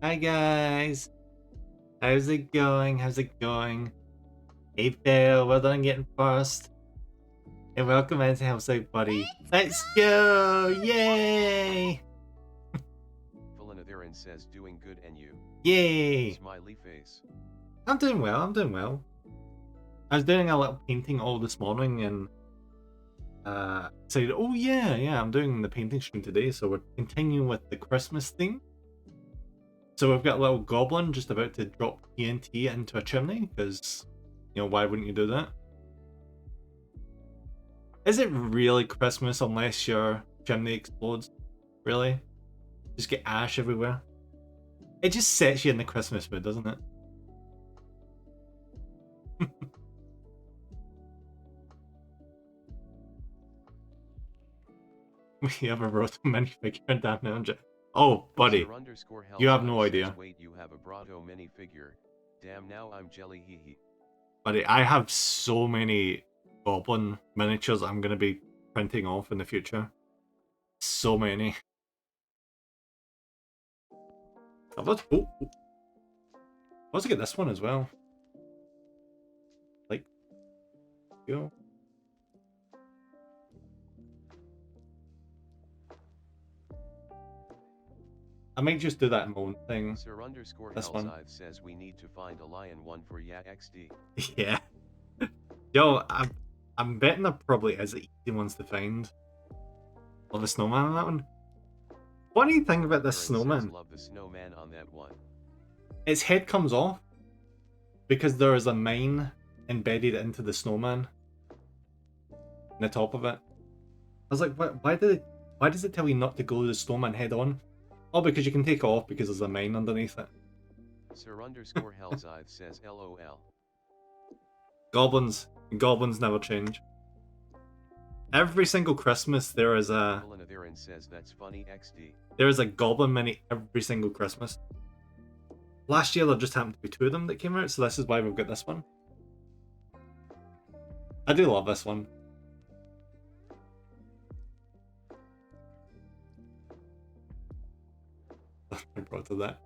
Hi guys, how's it going? How's it going? Hey Phil, well done getting first. And welcome into House Out Buddy. Let's go! Yay! Philinatharin says doing good and you. Yay! Smiley face. I'm doing well, I'm doing well. I was doing a little painting all this morning and said, oh yeah, I'm doing the painting stream today, so we're continuing with the Christmas theme. So we've got a little goblin just about to drop TNT into a chimney, because, you know, why wouldn't you do that? Is it really Christmas unless your chimney explodes? Really? Just get ash everywhere? It just sets you in the Christmas mood, doesn't it? We have a roto minifigure down there. Oh, buddy. You have no idea. Wait, you have a Brado minifigure. Damn, now I'm jelly, hee hee. Buddy, I have so many goblin miniatures I'm going to be printing off in the future. So many. Let's get this one as well. Like, go. I might just do that in my own thing. This one says we need to find a lion one for XD. Yeah. Yo, I'm betting there probably is easy ones to find. Love the snowman on that one. Funny thing about this snowman. Love the snowman on that one. Its head comes off because there is a mine embedded into the snowman. In the top of it. I was like, why does it tell you not to glue the snowman head on? Oh, because you can take it off because there's a mine underneath it. Sir_Hellsithe says LOL. Goblins never change. Every single Christmas there is a says that's funny XD. There is a goblin mini every single Christmas. Last year there just happened to be 2 of them that came out, so this is why we've got this one. I do love this one. I brought to that.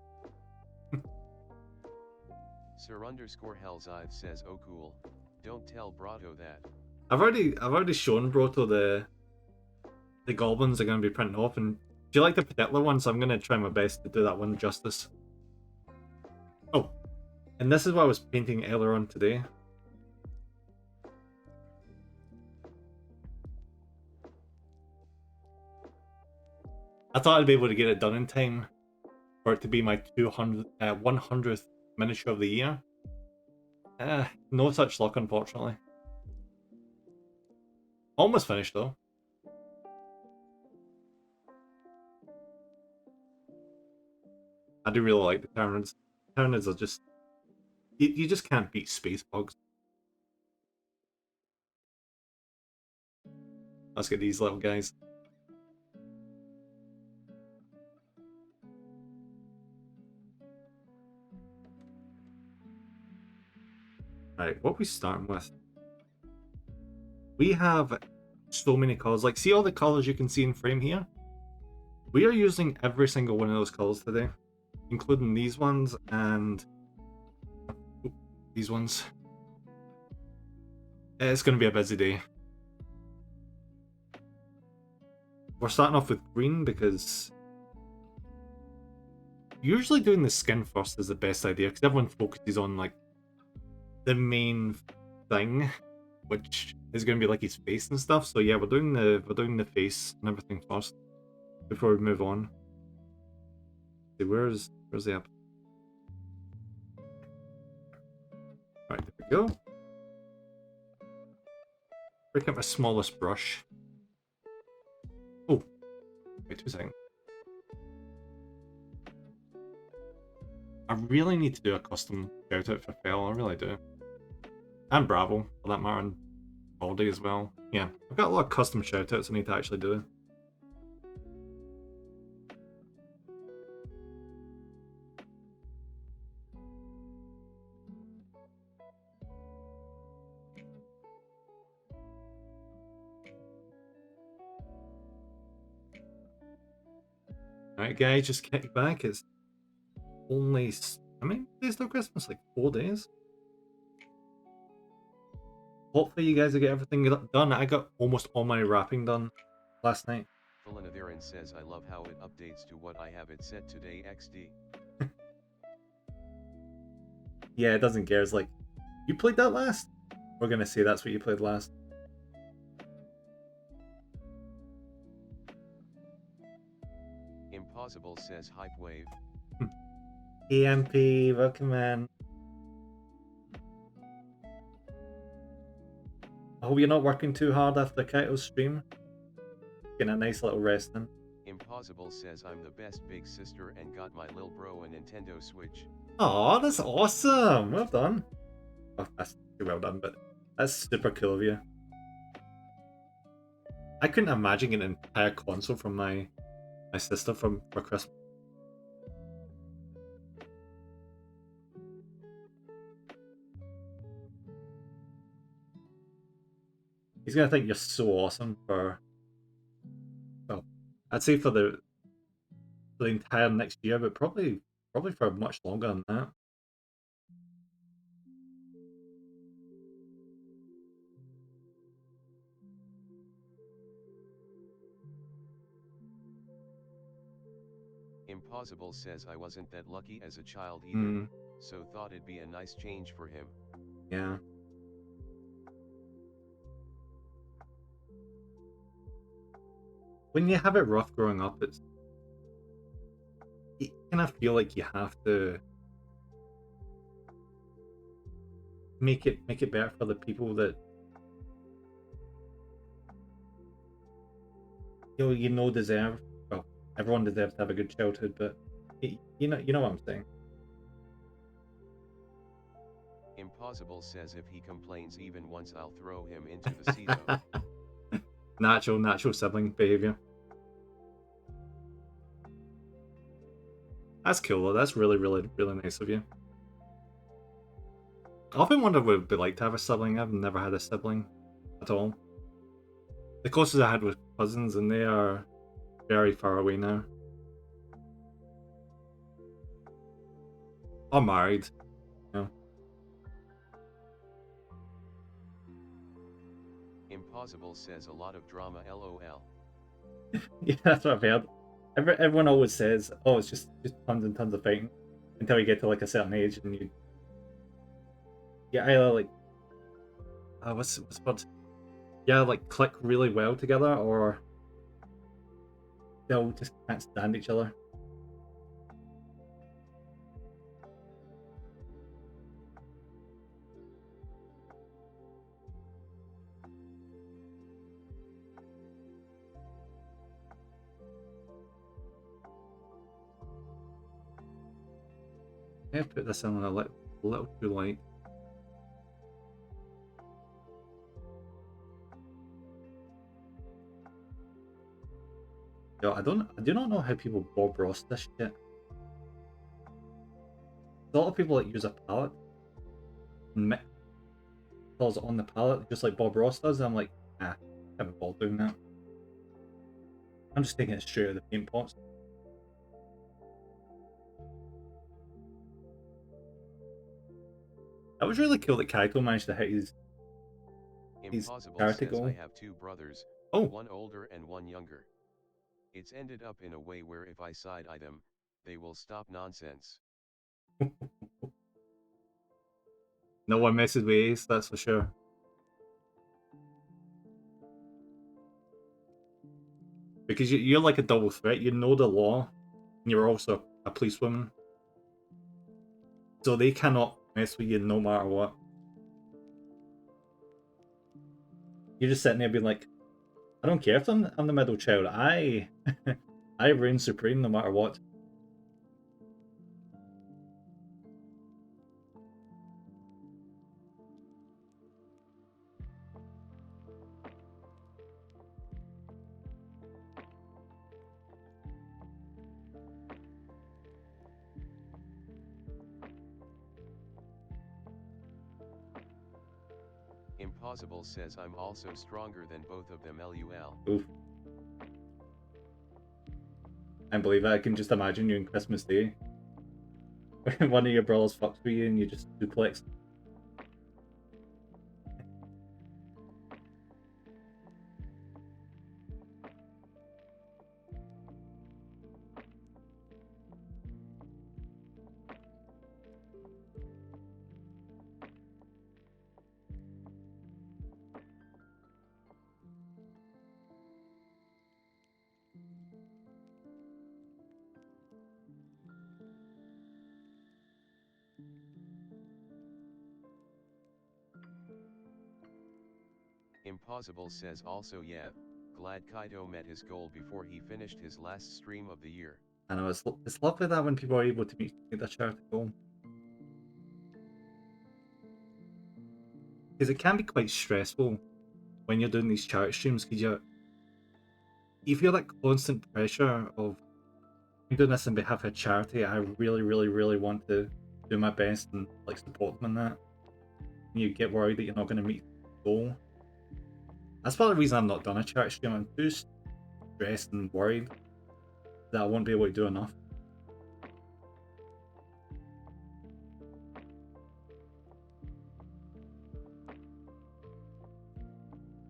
Sir_Hellsithe says oh cool. Don't tell Brado that. I've already shown Broto the goblins are going to be printing off, and do you like the particular one? So I'm going to try my best to do that one justice. Oh, and this is what I was painting earlier on today. I thought I'd be able to get it done in time for it to be my 100th miniature of the year. No such luck, unfortunately. Almost finished though. I do really like the Tyranids. Tyranids are just you just can't beat space bugs. Let's get these little guys. Right, what are we starting with? We have so many colors. Like, see all the colors you can see in frame here? We are using every single one of those colors today, including these ones and these ones. It's going to be a busy day. We're starting off with green because usually doing the skin first is the best idea because everyone focuses on like the main thing, which is going to be like his face and stuff. So yeah, we're doing the face and everything first before we move on. See, where's the app? Right, there we go. Pick up my smallest brush. Oh, wait 2 seconds. I really need to do a custom shout out for Fel, I really do. And Bravo, for that matter, and Baldy as well. Yeah, I've got a lot of custom shout outs I need to actually do. Alright guys, just kick back, it's only, how many days till Christmas? Like 4 days? Hopefully you guys will get everything done. I got almost all my wrapping done last night. Philanatharan says I love how it updates to what I have it set today XD. Yeah, it doesn't care. It's like, you played that last? We're gonna say that's what you played last. Impossible says hype wave. EMP, welcome man. I hope you're not working too hard after Kaito's stream. Getting a nice little rest in. Impossible says I'm the best big sister and got my lil bro a Nintendo Switch. Oh, that's awesome! Well done. Oh, that's too well done, but that's super cool of you. I couldn't imagine getting an entire console from my sister for Christmas. He's gonna think you're so awesome for, well, I'd say for the entire next year, but probably for much longer than that. Impossible says I wasn't that lucky as a child either, so thought it'd be a nice change for him. Yeah. When you have it rough growing up, you kind of feel like you have to make it better for the people that you know deserve. Well, everyone deserves to have a good childhood, but you know what I'm saying. Impossible says if he complains even once I'll throw him into the sea zone. Natural sibling behavior. That's cool though. That's really nice of you. I often wonder what it would be like to have a sibling. I've never had a sibling at all. The closest I had was cousins, and they are very far away now. I'm married. You know. Impossible says a lot of drama LOL. Yeah, that's what I've heard. Everyone always says, "Oh, it's just tons and tons of fighting," until you get to like a certain age, and either like, what's the word? Yeah, like click really well together, or they'll just can't stand each other. I put this in a little too light. Yo, I do not know how people Bob Ross this shit. A lot of people that use a palette and mix colors on the palette, just like Bob Ross does. I'm like, nah, can't be bothered doing that. I'm just taking it straight out of the paint pots. That was really cool that Kaito managed to hit his Impossible character says goal. I have two brothers, Oh, one older and one younger. It's ended up in a way where if I side-eye them, they will stop nonsense. no one messes with Ace, that's for sure. Because you're like a double threat. You know the law, and you're also a policewoman. So they cannot mess with you no matter what. You're just sitting there being like, I don't care if I'm the middle child. I I reign supreme no matter what. Impossible says I'm also stronger than both of them lol. Oof. I believe that. I can just imagine you on Christmas Day. One of your brothers fucks with you and you just duplex. Impossible says also yeah, glad Kaito met his goal before he finished his last stream of the year. I know it's lovely that when people are able to make their charity goal. Because it can be quite stressful when you're doing these charity streams because you feel that constant pressure of I'm doing this on behalf of charity. I really, really, really want to do my best and like support them in that. And you get worried that you're not going to meet the goal. That's part of the reason I've not done a charity stream. I'm too stressed and worried that I won't be able to do enough.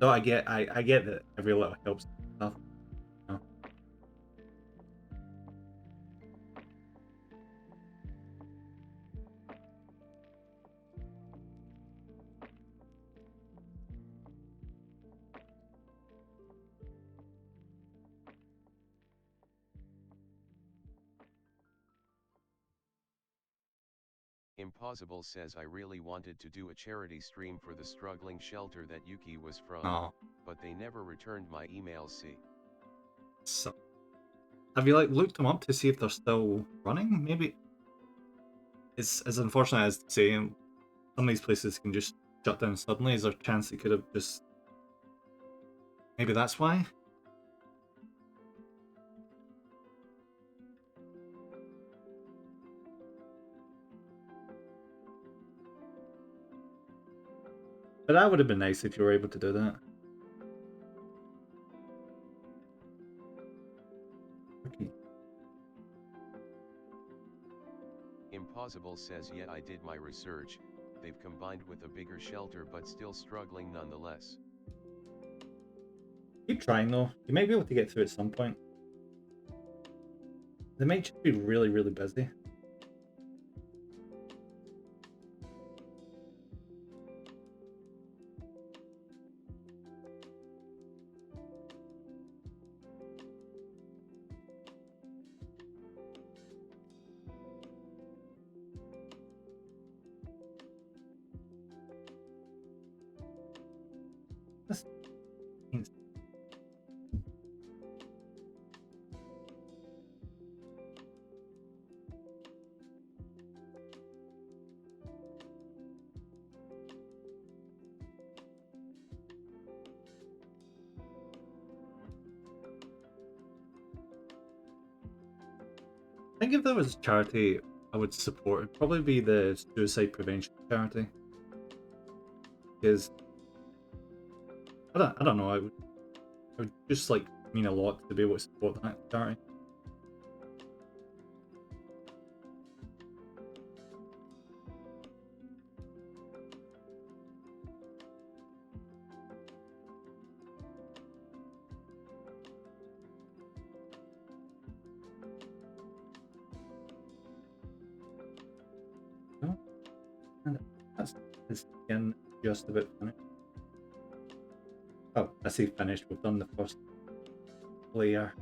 So I get that every little helps stuff. You know? Impossible says I really wanted to do a charity stream for the struggling shelter that Yuki was from, Oh, but they never returned my emails. See. so have you like looked them up to see if they're still running? Maybe it's as unfortunate as to say some of these places can just shut down suddenly. Is there a chance they could have just maybe that's why? But that would have been nice if you were able to do that. Okay. Impossible says yeah I did my research, they've combined with a bigger shelter but still struggling nonetheless. Keep trying though. You might be able to get through at some point. They might just be really, really busy. This means think if there was a charity I would support, it'd probably be the suicide prevention charity. Because I don't know, it would just like mean a lot to be able to support that charity. No, and that's this again just about finished. Oh, I say finished. We've done the first layer.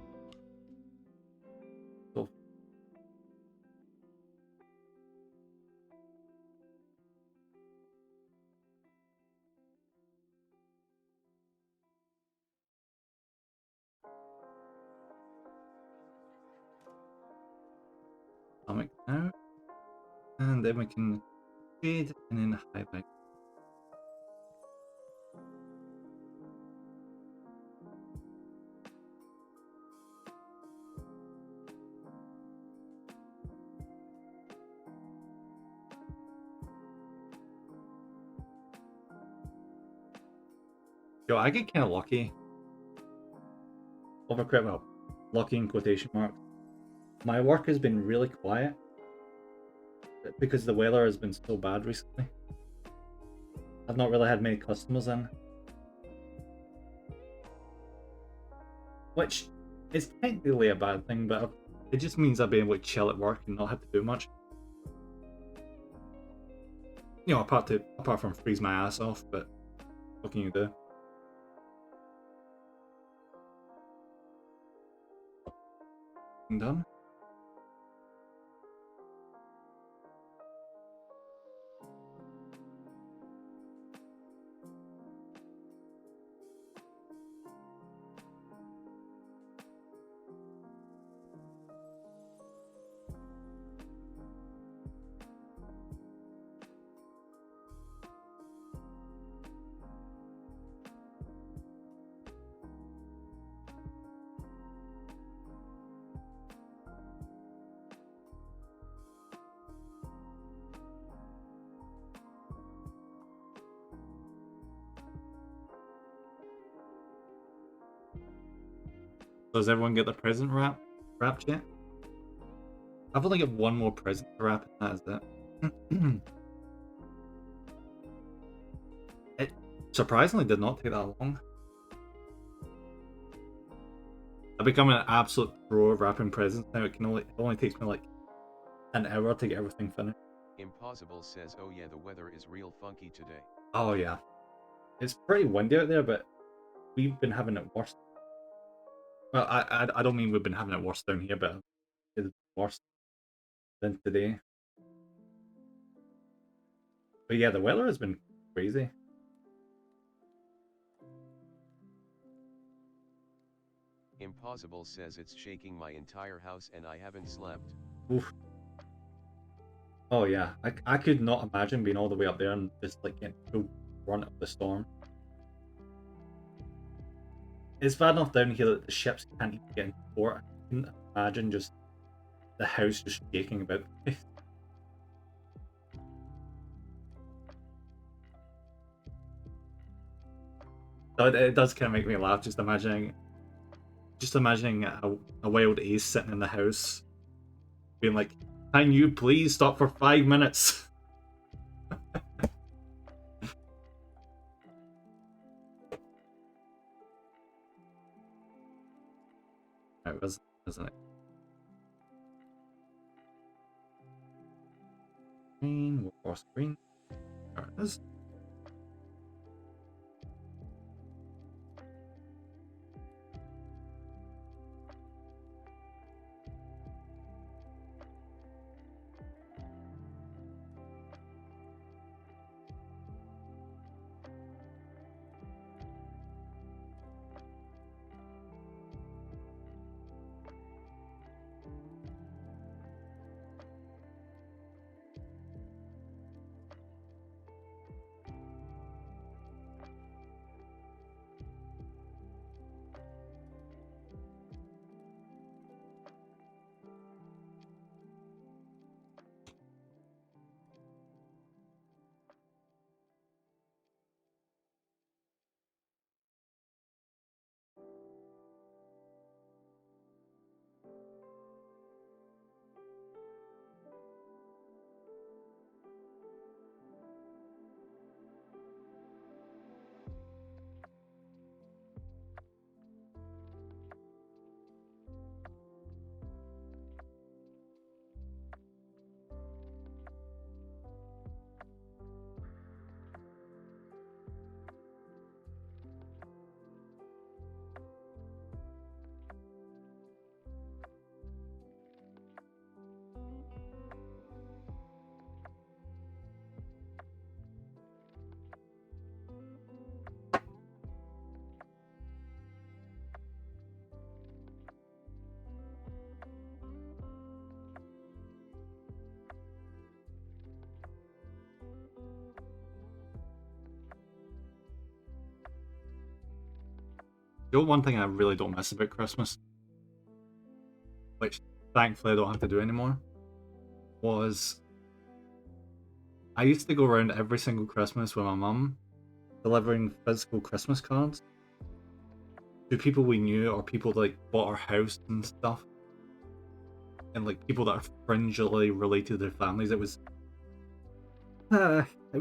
So stomach now, and then we can shade and then highlight. Yo, I get kind of lucky. Overcrit, well, lucky in quotation marks. My work has been really quiet because the weather has been so bad recently. I've not really had many customers in, which is technically a bad thing, but it just means I've been able to chill at work and not have to do much. You know, apart from freeze my ass off, but what can you do? I'm done. Does everyone get the present wrapped yet? I've only got one more present to wrap, and that is it. It surprisingly did not take that long. I've become an absolute pro of wrapping presents now. It only takes me like an hour to get everything finished. Impossible says, oh yeah, the weather is real funky today. Oh yeah, it's pretty windy out there, but we've been having it worse. Well, I don't mean we've been having it worse down here, but it's worse than today. But yeah, the weather has been crazy. Impossible says it's shaking my entire house and I haven't slept. Oof. Oh yeah, I could not imagine being all the way up there and just like getting full brunt of the storm. It's bad enough down here that the ships can't even get into port. I couldn't imagine just the house just shaking about. So it does kind of make me laugh just imagining a wild ace sitting in the house, being like, "Can you please stop for 5 minutes?" It was, wasn't it? Green, force green. There it is. The one thing I really don't miss about Christmas, which thankfully I don't have to do anymore, was I used to go around every single Christmas with my mum delivering physical Christmas cards to people we knew or people that like bought our house and stuff, and like people that are fringely related to their families. It was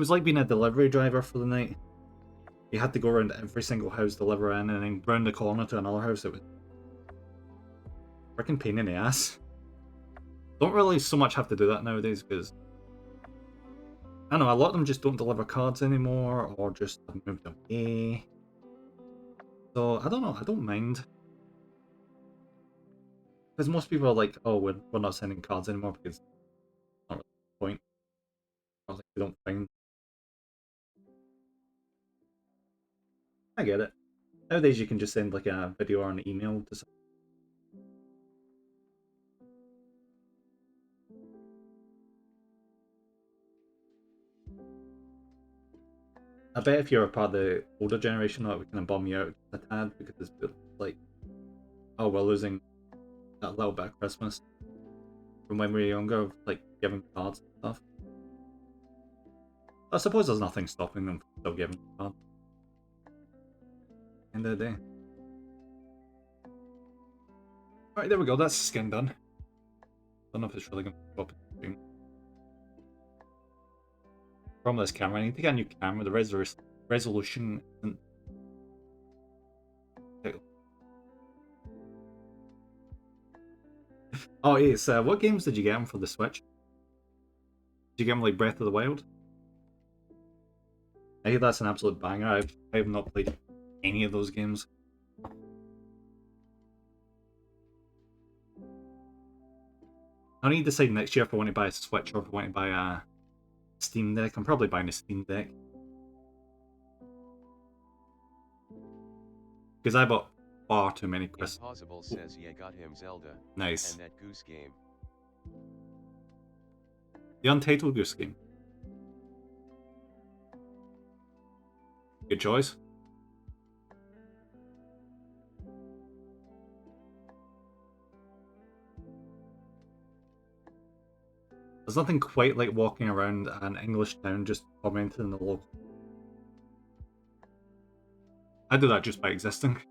like being a delivery driver for the night. You had to go around every single house, deliver in, and then round the corner to another house. It was freaking pain in the ass. Don't really so much have to do that nowadays because I don't know, a lot of them just don't deliver cards anymore or just have moved away. So I don't know, I don't mind. Because most people are like, oh, we're not sending cards anymore because it's not really the point. Or like they don't find. I get it. Nowadays you can just send like a video or an email to someone. I bet if you're a part of the older generation, that would kind of bum you out a tad because it's like, oh, we're losing that little bit of Christmas from when we were younger, of like giving cards and stuff. I suppose there's nothing stopping them from still giving cards. End of the day. Alright, there we go, that's skin done. Don't know if it's really going to stop it. From this camera, I need to get a new camera. The resolution isn't. Oh, it's what games did you get him for the Switch? Did you get him like Breath of the Wild? I hear that's an absolute banger. I have not played any of those games. I need to decide next year if I want to buy a Switch or if I want to buy a Steam Deck. I'm probably buying a Steam Deck. Because I bought far too many Impossible says yeah, got him Zelda. Nice. And that Goose Game. The Untitled Goose Game. Good choice. There's nothing quite like walking around an English town just commenting in the local. I do that just by existing.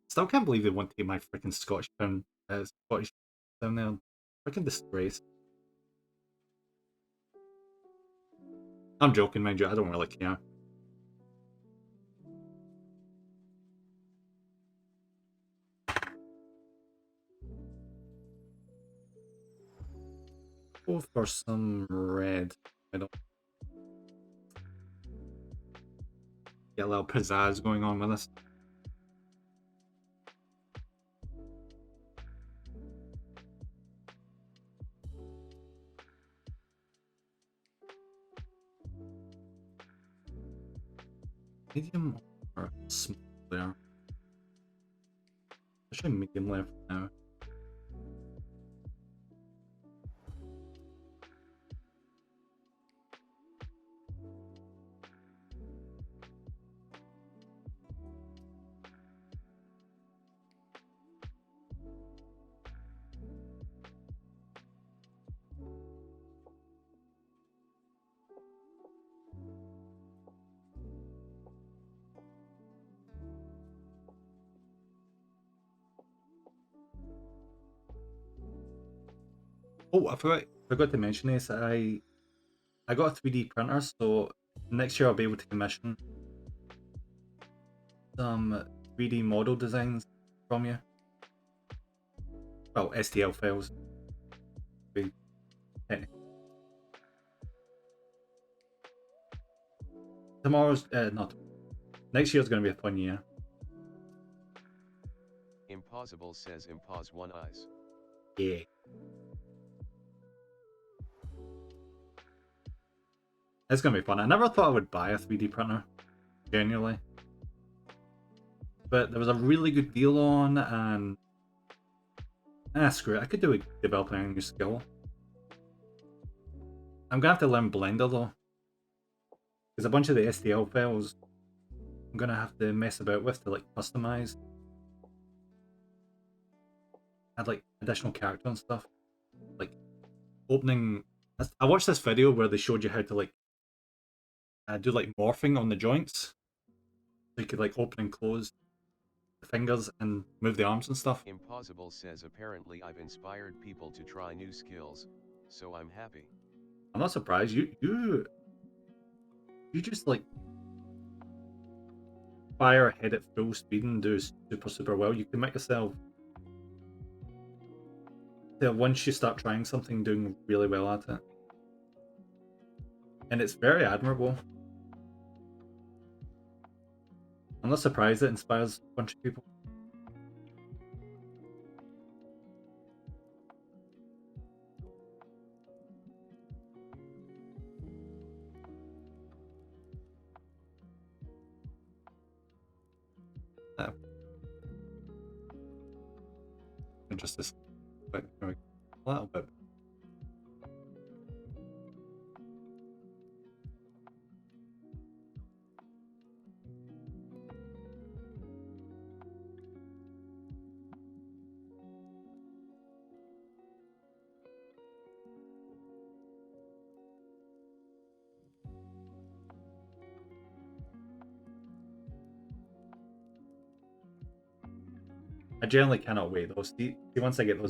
Still can't believe they want to take my freaking Scottish town down there. Freaking disgrace. I'm joking, mind you, I don't really care. Go for some red. I don't get a little pizzazz going on with this. Medium or small there? Actually, medium left now. Oh, I forgot to mention this. I got a 3D printer, so next year I'll be able to commission some 3D model designs from you. Well, STL files. Tomorrow's not. Next year's going to be a fun year. Impossible says impause one eyes. Yeah. It's going to be fun. I never thought I would buy a 3D printer, genuinely. But there was a really good deal on, and Ah, screw it. I could do it developing a new skill. I'm gonna have to learn Blender though. Because a bunch of the STL files I'm gonna have to mess about with to like customize. Add like additional character and stuff. Like opening. I watched this video where they showed you how to like do like morphing on the joints. So you could like open and close the fingers and move the arms and stuff. Impossible says apparently I've inspired people to try new skills, so I'm happy. I'm not surprised. You just like fire ahead at full speed and do super well. You can make yourself once you start trying something, doing really well at it, and it's very admirable. I'm not surprised it inspires a bunch of people. Uh, just this, but a little bit. I generally cannot wait though. See, once I get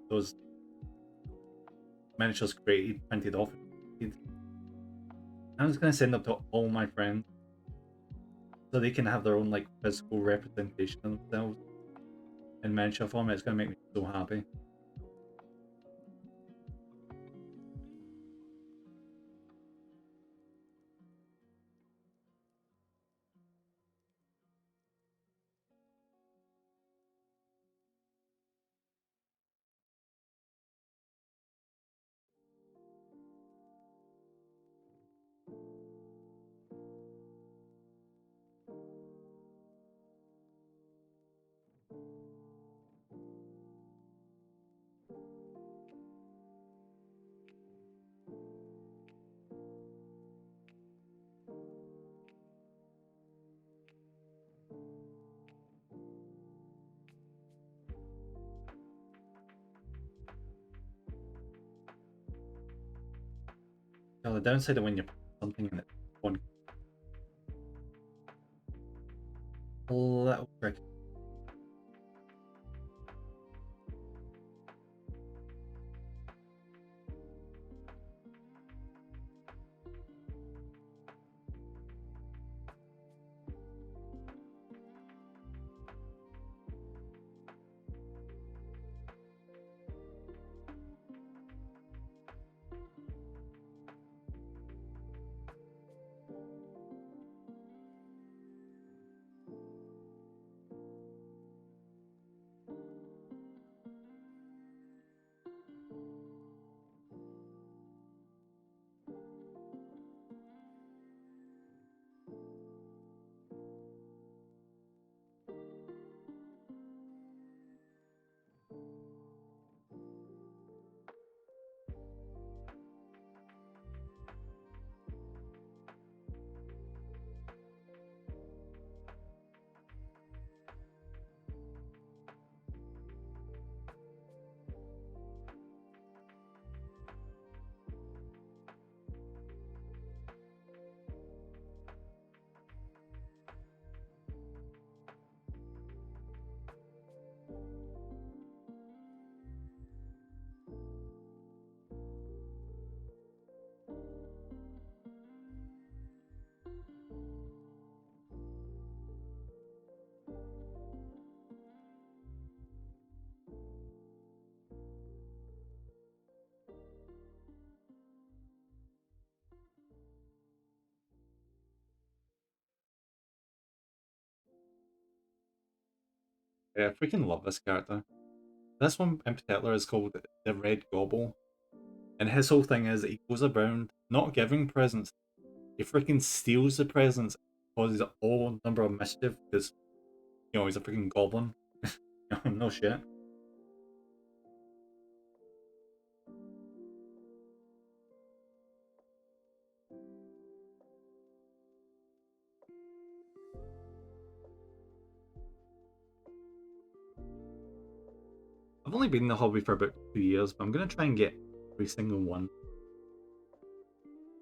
those miniatures created, printed off, I'm just gonna send them to all my friends so they can have their own like physical representation of themselves in miniature form. It's gonna make me so happy. Now the downside of when you put something in it one little trick. Yeah, I freaking love this character. This one in particular is called the Red Gobbo, and his whole thing is that he goes around not giving presents. He freaking steals the presents, causes all number of mischief because he's a freaking goblin. No shit. I've only been in the hobby for about 2 years, but I'm gonna try and get every single one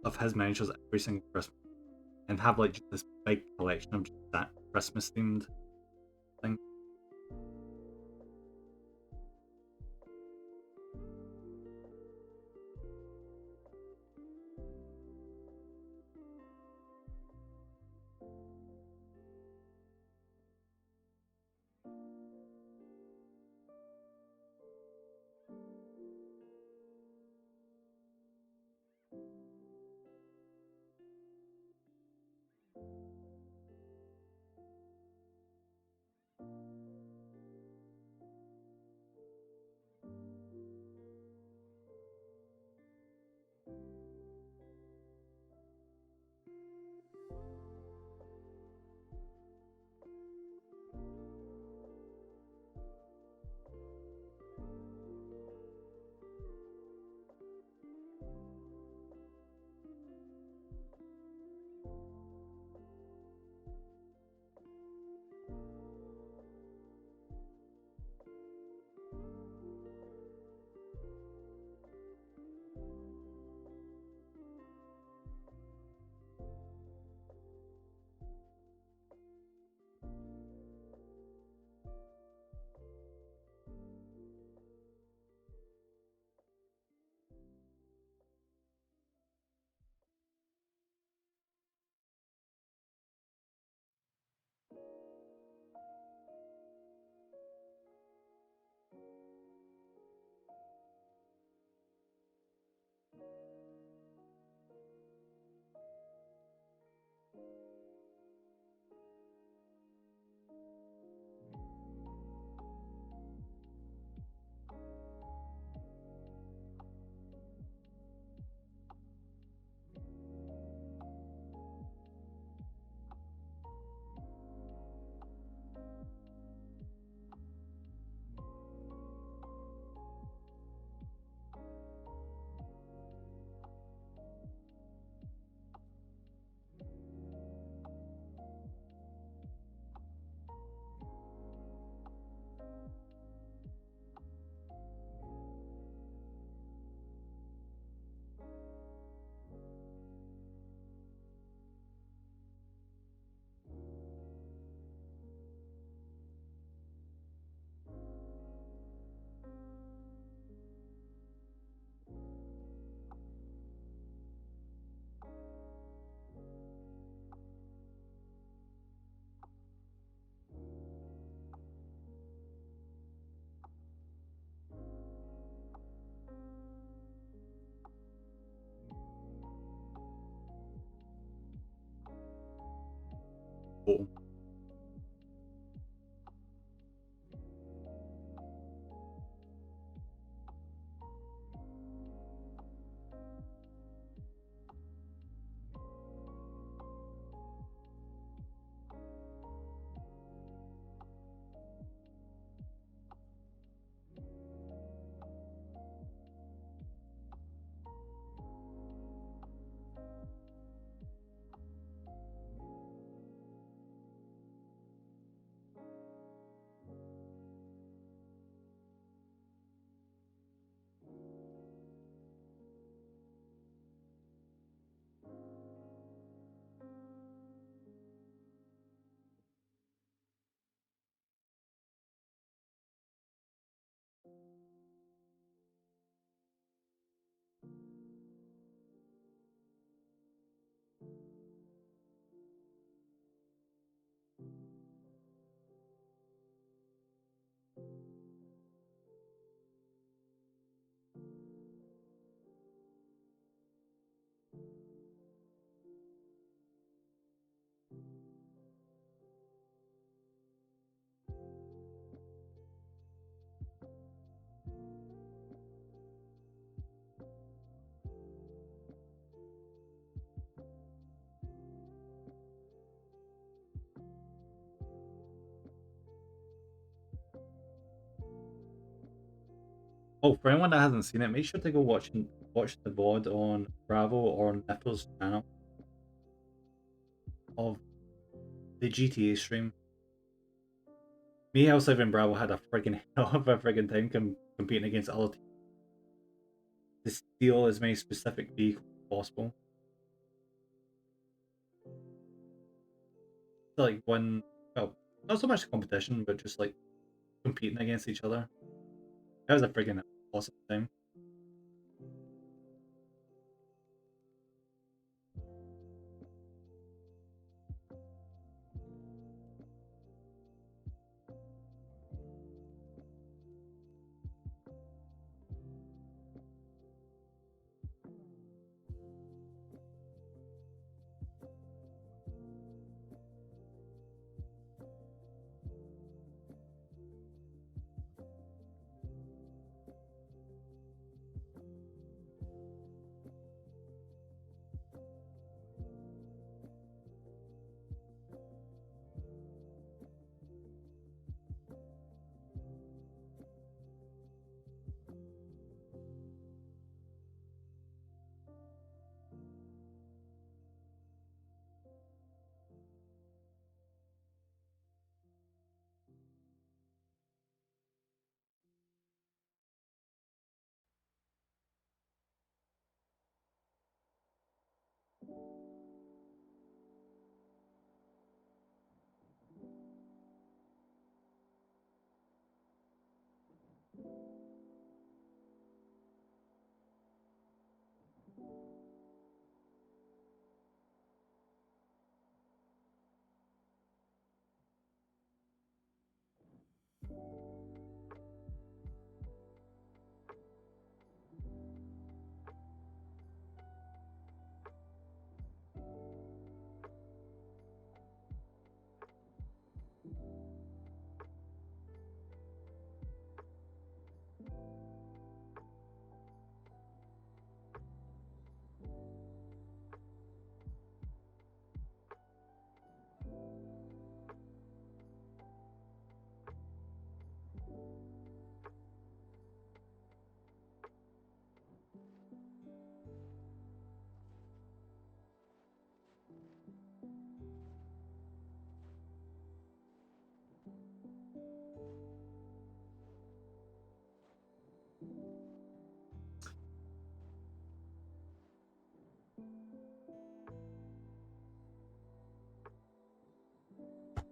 of his miniatures every single Christmas and have like just this big collection of just that Christmas themed thing. Cool. Oh, for anyone that hasn't seen it, make sure to go watch the VOD on Bravo or Nipple's channel of the GTA stream. Me, Hellsave, and Bravo had a friggin' hell of a friggin' time competing against other teams to steal as many specific vehicles as possible. To like win, well, not so much competition, but just like competing against each other. That was a friggin' awesome time.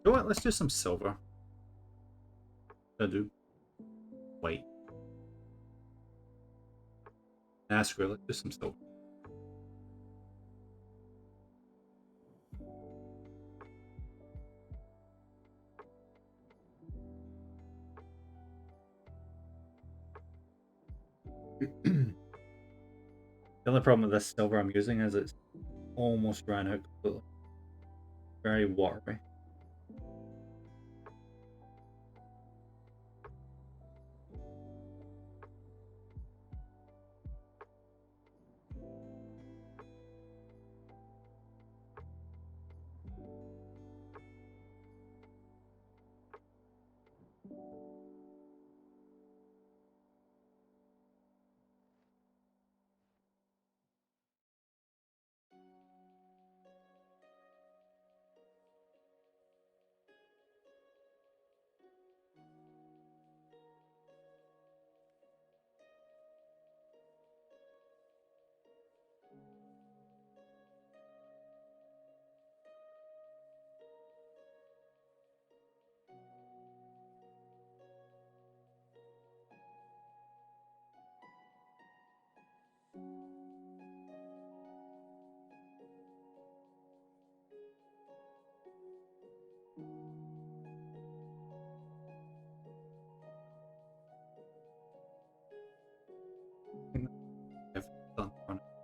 You know what? Let's do some silver. I do white. Nah, screw it. Let's do some silver. The only problem with this silver I'm using is it's almost ran out completely. Very watery.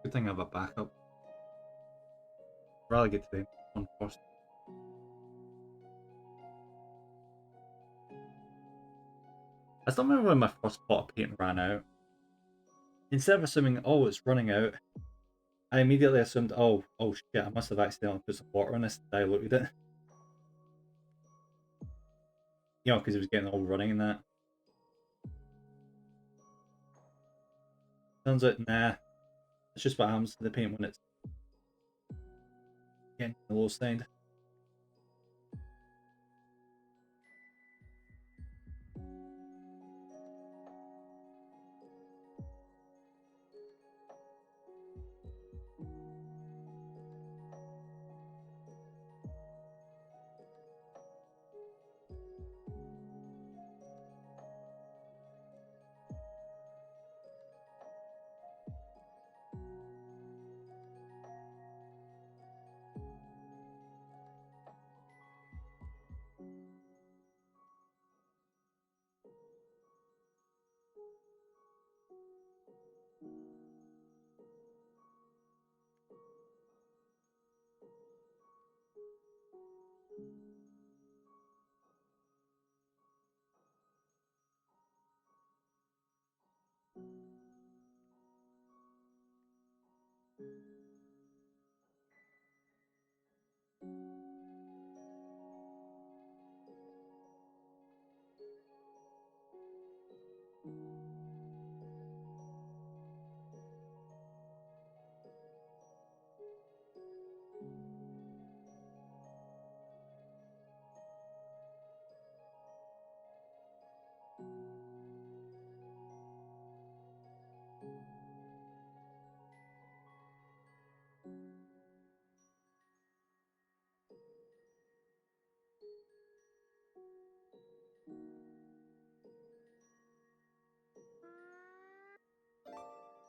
Good thing I have a backup. I'd rather get to the one first. I still remember when my first pot of paint ran out. Instead of assuming, oh, it's running out, I immediately assumed, oh shit, I must have accidentally put some water on this and diluted it. You know, because it was getting all running and that. Turns out, nah, it's just what happens to the paint when it's getting the low stained.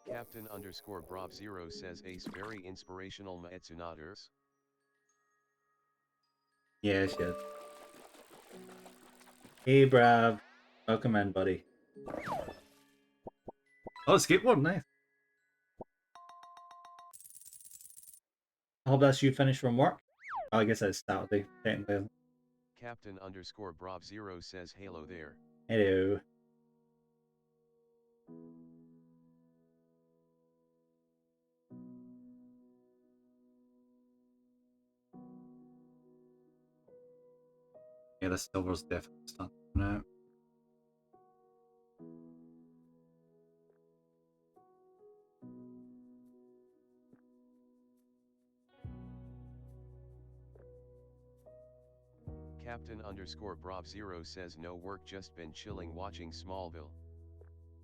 Captain underscore Brob0 says Ace very inspirational Maetsunaders. Yeah, shit. Hey, Brav. Welcome in, buddy. Oh, skateboard, nice. I hope that's you finished from work. Oh, I guess it's Saturday, technically. Captain underscore Brob0 says hello there. Hello. Yeah, the silver's definitely starting out. Captain underscore Brob0 says no work, just been chilling watching Smallville.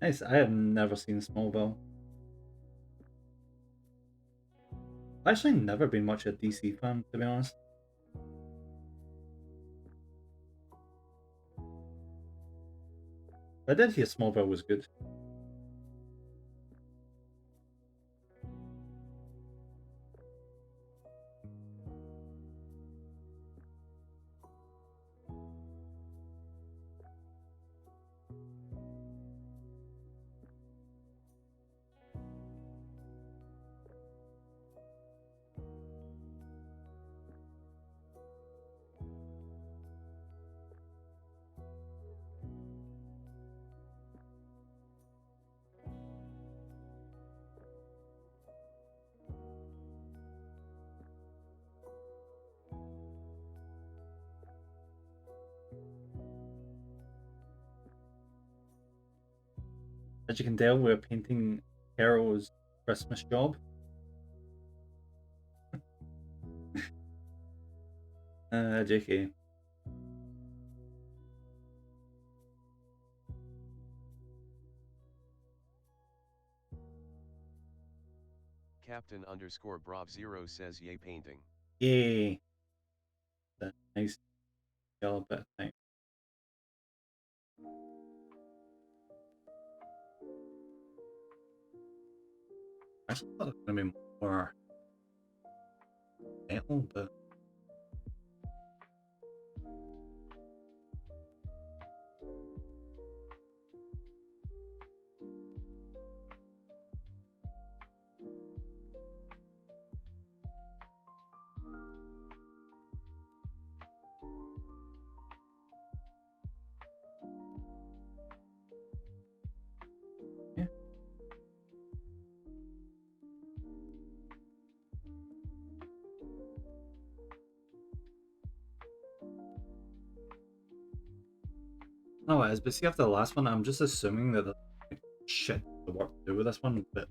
Nice. I have never seen Smallville. I've actually never been much a DC fan, to be honest. I did hear Smallville was good. As you can tell, we're painting Carol's Christmas job. JK. Captain underscore Brob0 says yay painting. Yay. That's nice job, but thanks. I just thought it was going to be more metal, but yeah. No, it is, but see, after the last one, I'm just assuming that the shit the work to do with this one, but at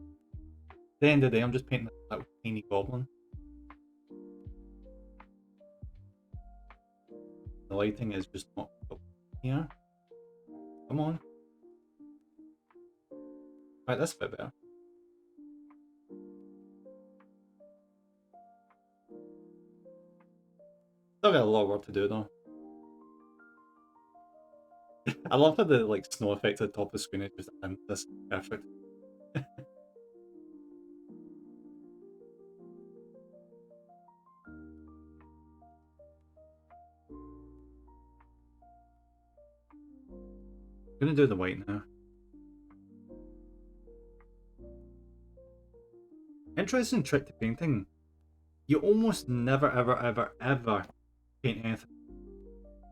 the end of the day, I'm just painting a little tiny goblin. The lighting is just not up here. Come on. Right, that's a bit better. Still got a lot of work to do though. I love how the like snow effect at the top of the screen is just this perfect. I'm gonna do the white now. Interesting trick to painting. You almost never ever paint anything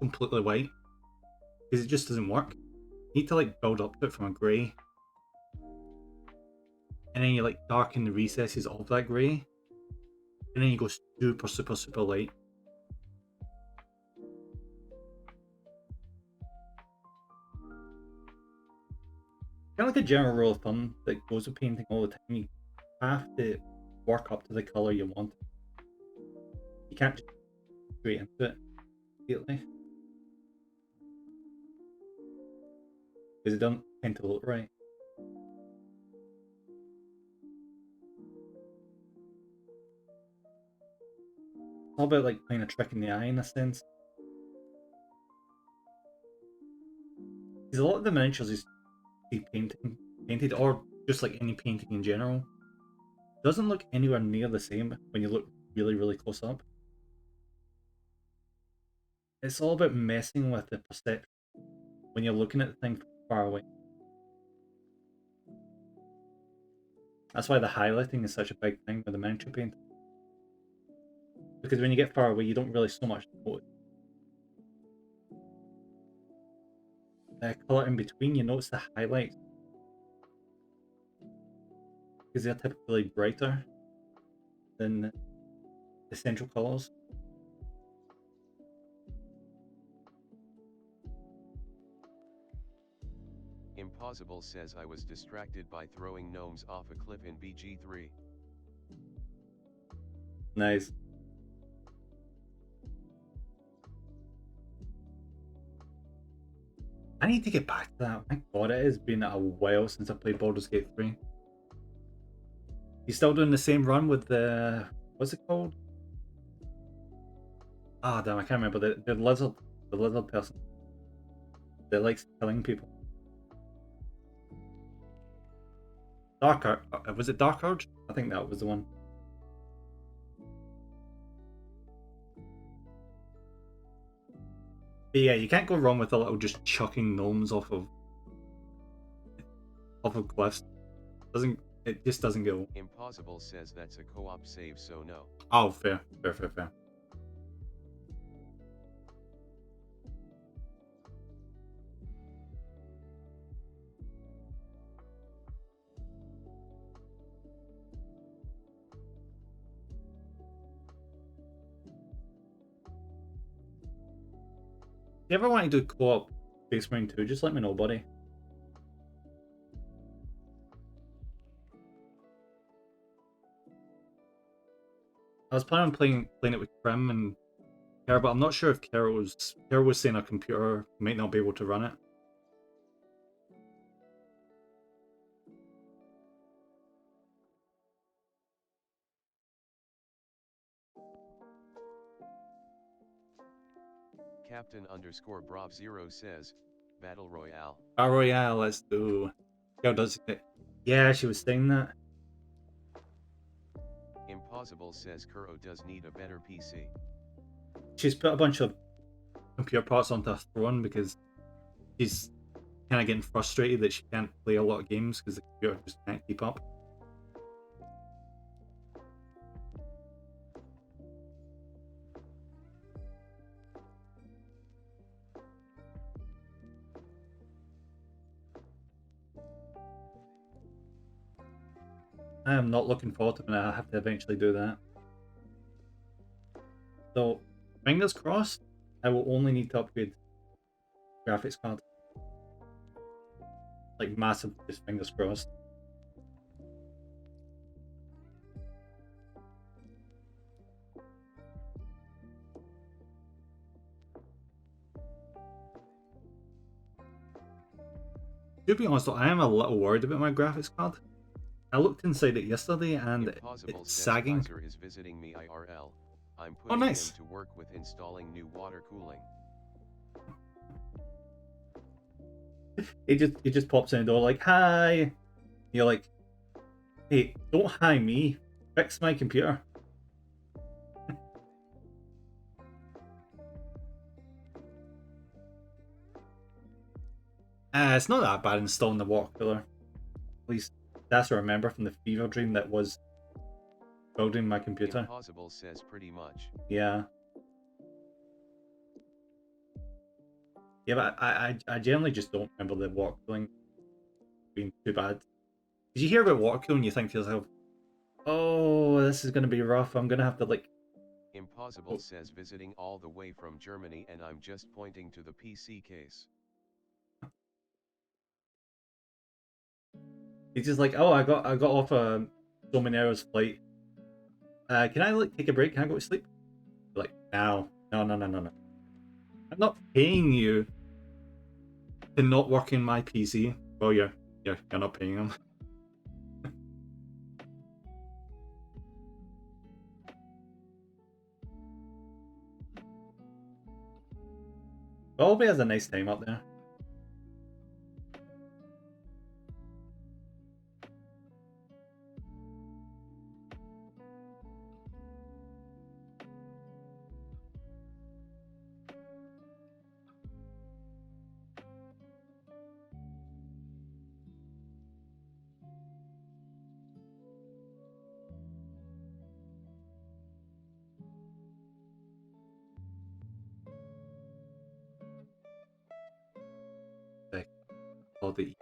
completely white. Because it just doesn't work. You need to like build up to it from a grey. And then you like darken the recesses of that grey. And then you go super light. Kind of like a general rule of thumb that goes with painting all the time. You have to work up to the colour you want. You can't just straight into it immediately. Because it doesn't tend to look right. It's all about like playing a trick in the eye in a sense. Because a lot of the miniatures you see painted or just like any painting in general, doesn't look anywhere near the same when you look really, really close up. It's all about messing with the perception when you're looking at the thing from far away. That's why the highlighting is such a big thing with the miniature painting. Because when you get far away, you don't really so much notice. The colour in between, you notice the highlights. Because they're typically brighter than the central colours. Impossible says I was distracted by throwing gnomes off a cliff in BG3. Nice. I need to get back to that. My god, it has been a while since I played Baldur's Gate 3. You still doing the same run with the... what's it called? Ah, damn, I can't remember. The lizard person that likes killing people. Dark Urge. Was it Dark Urge? I think that was the one. But yeah, you can't go wrong with a little just chucking gnomes off of cliffs. It just doesn't go. Impossible says that's a co-op save, so no. Oh, fair. If you ever want to do co-op Space Marine 2, just let me know, buddy. I was planning on playing it with Krim and Kara, but I'm not sure if Kara was saying her computer might not be able to run it. Captain_Brav0 says, Battle Royale. Battle Royale, let's do. Yo, does it? Yeah, she was saying that. Impossible says Kuro does need a better PC. She's put a bunch of computer parts onto her throne because she's kind of getting frustrated that she can't play a lot of games because the computer just can't keep up. I am not looking forward to it, and I have to eventually do that. So, fingers crossed, I will only need to upgrade graphics card. Like massive, just fingers crossed. To be honest though, I am a little worried about my graphics card. I looked inside it yesterday and it's sagging. Is visiting me IRL. I'm putting nice. him to work with installing new water cooling. He just pops in the door like, hi. You're like, hey, don't hi me. Fix my computer. It's not that bad installing the water cooler. At least that's what I remember from the fever dream that was building my computer. Impossible says pretty much. Yeah. Yeah, but I generally just don't remember the water cooling being too bad. Did you hear about water cooling? You think to yourself, oh, this is going to be rough. I'm going to have to like... Impossible says visiting all the way from Germany and I'm just pointing to the PC case. He's just like, oh, I got off a Dominero's flight. Can I like take a break? Can I go to sleep? Like, no. I'm not paying you to not work in my PC. Well, you're not paying them. Bobby has a nice time up there. holiday.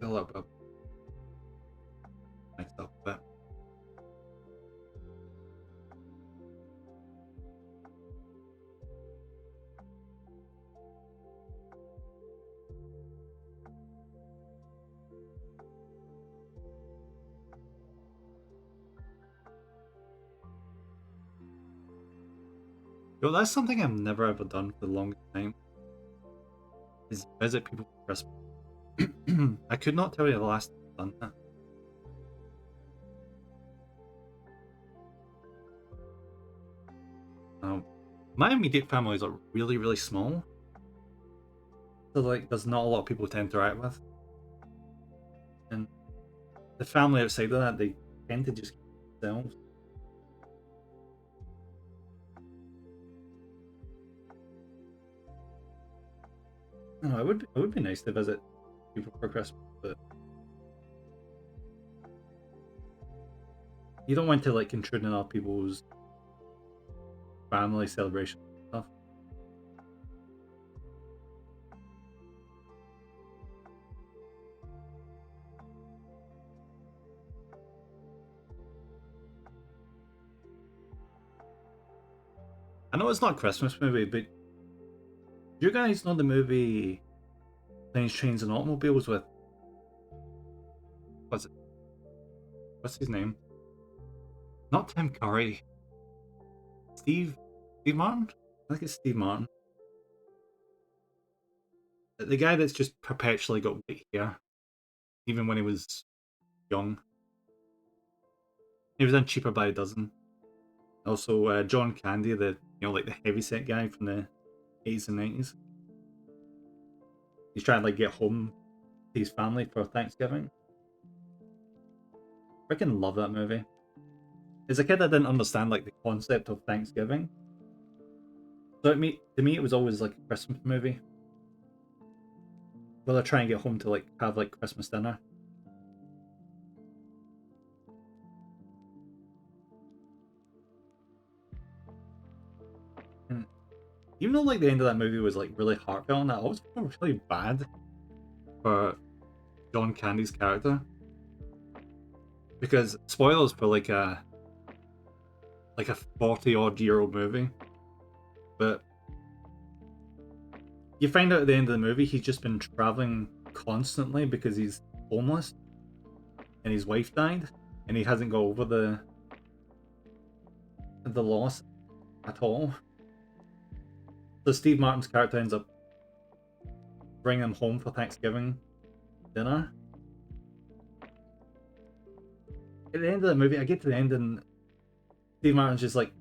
A little bit mixed up a bit. Yo, that's something I've never ever done for the longest time. Is visit people for Christmas. I could not tell you the last time I've done that. My immediate family is like really, really small. So like there's not a lot of people to interact with. And the family outside of that, they tend to just keep themselves. No, it would be nice to visit people for Christmas, but you don't want to like intrude on other people's family celebration stuff. I know it's not a Christmas movie, but do you guys know the movie Planes, Trains, and Automobiles with what's it? What's his name? Not Tim Curry. Steve Martin? I think it's Steve Martin. The guy that's just perpetually got white hair, even when he was young. He was in Cheaper by a Dozen. Also, John Candy, like the heavyset guy from the 80s and 90s. He's trying to like get home to his family for Thanksgiving. Freaking love that movie. as a kid, I didn't understand like the concept of Thanksgiving. So to me, it was always like a Christmas movie. Will I try and get home to like have like Christmas dinner? And even though like the end of that movie was like really heartfelt, and that I always felt really bad for John Candy's character, because spoilers for like a 40-odd-year-old movie, but you find out at the end of the movie he's just been traveling constantly because he's homeless and his wife died and he hasn't got over the loss at all. So Steve Martin's character ends up bringing him home for Thanksgiving dinner. At the end of the movie, I get to the end and Steve Martin's just like,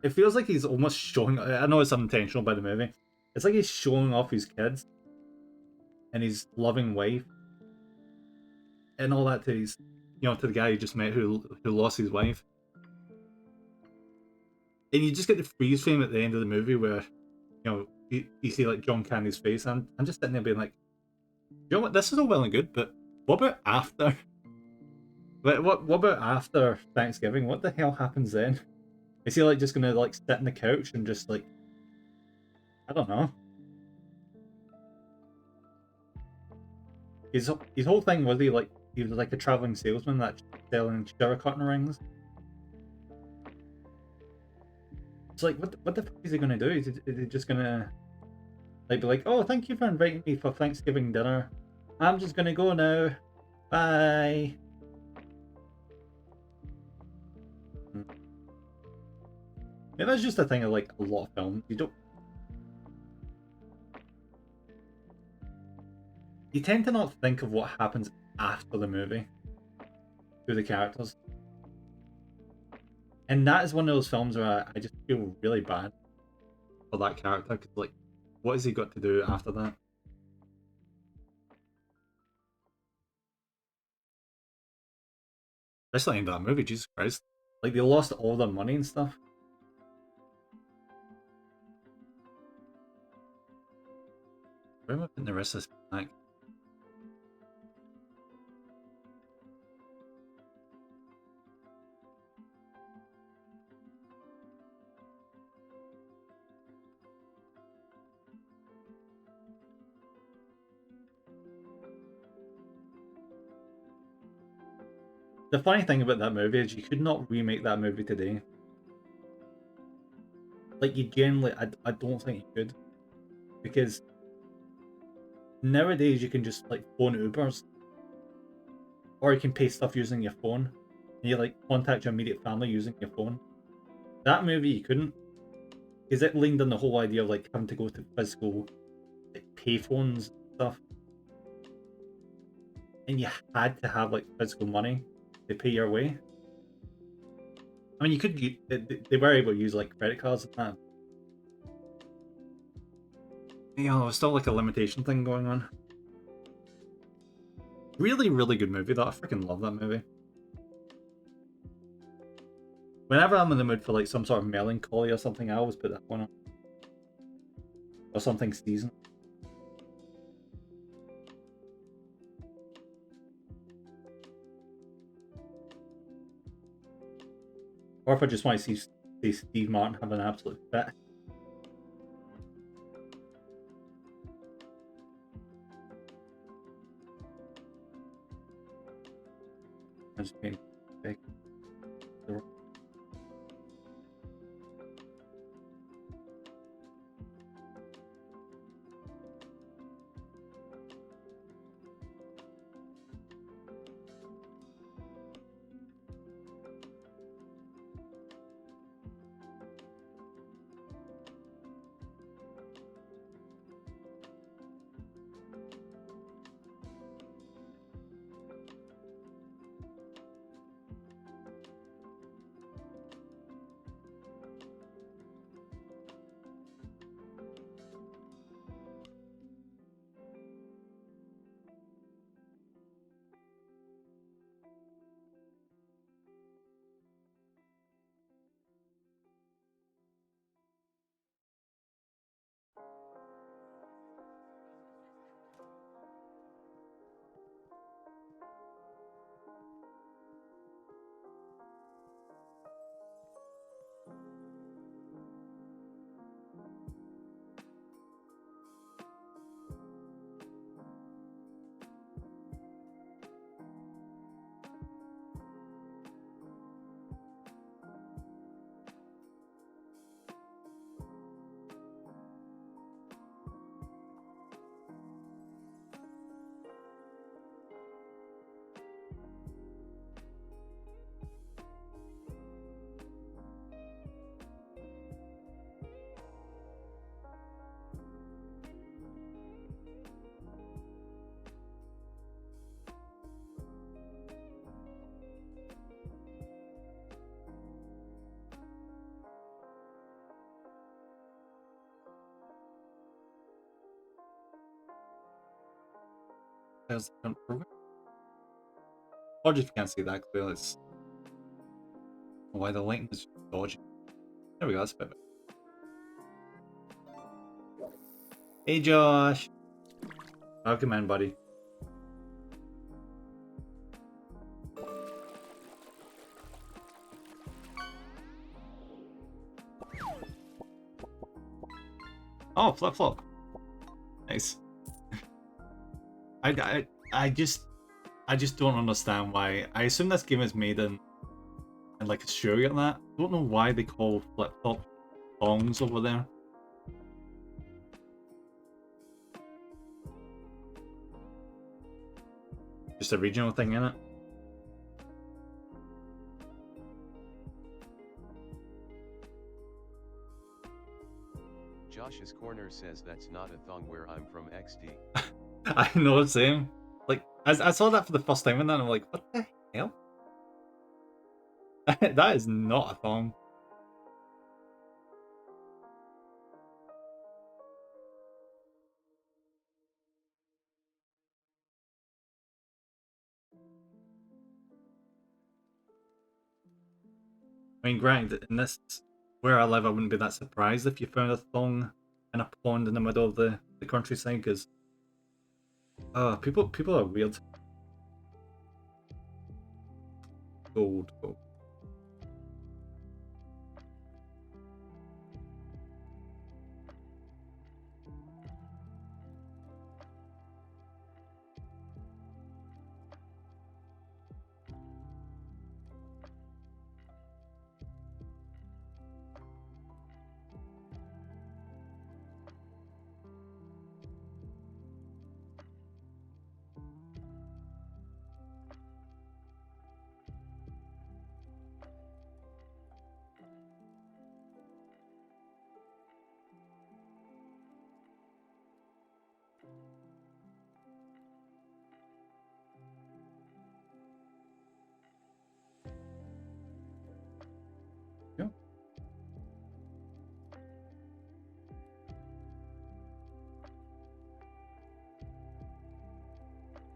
it feels like he's almost showing. I know it's unintentional by the movie. It's like he's showing off his kids and his loving wife and all that to his, to the guy he just met who lost his wife. And you just get the freeze frame at the end of the movie where, you see like John Candy's face. And I'm just sitting there being like, you know what? This is all well and good, but what about after? What about after Thanksgiving? What the hell happens then? Is he like just gonna like sit on the couch and just like, I don't know. His whole thing was he was like a traveling salesman that's selling shower curtain rings. It's like what the fuck is he gonna do? Is he just gonna like be like, oh, thank you for inviting me for Thanksgiving dinner. I'm just gonna go now. Bye. Maybe that's just a thing of like a lot of films. You tend to not think of what happens after the movie to the characters. And that is one of those films where I just feel really bad for that character, because like, what has he got to do after that? Especially in that movie, Jesus Christ. Like, they lost all their money and stuff. Where am I putting the rest of this back? The funny thing about that movie is you could not remake that movie today. Like, you generally, I don't think you could. Because nowadays you can just, like, phone Ubers. Or you can pay stuff using your phone. And you, like, contact your immediate family using your phone. That movie you couldn't. Because it leaned on the whole idea of, like, having to go to physical, like, payphones and stuff. And you had to have, like, physical money to pay your way. I mean, you could. They were able to use like credit cards and that. It's still like a limitation thing going on. Really, really good movie. Though I freaking love that movie. Whenever I'm in the mood for like some sort of melancholy or something, I always put that one on. Or something seasonal. Or if I just want to see Steve Martin have an absolute fit. I'm just being big. There's the current program. Or if you can't see that clearly, it's why the lighting is dodgy. There we go, that's better. Hey Josh! Welcome in, buddy. Oh, flip flop. Nice. I just don't understand why. I assume this game is made in like Australia and that. I don't know why they call flip flop thongs over there. Just a regional thing, innit? Josh's Corner says that's not a thong where I'm from XD. I know, same. Like, I saw that for the first time and then I'm like, what the hell? That is not a thong. I mean, granted, in this, where I live, I wouldn't be that surprised if you found a thong in a pond in the middle of the countryside, because people are weird. Gold. Yeah.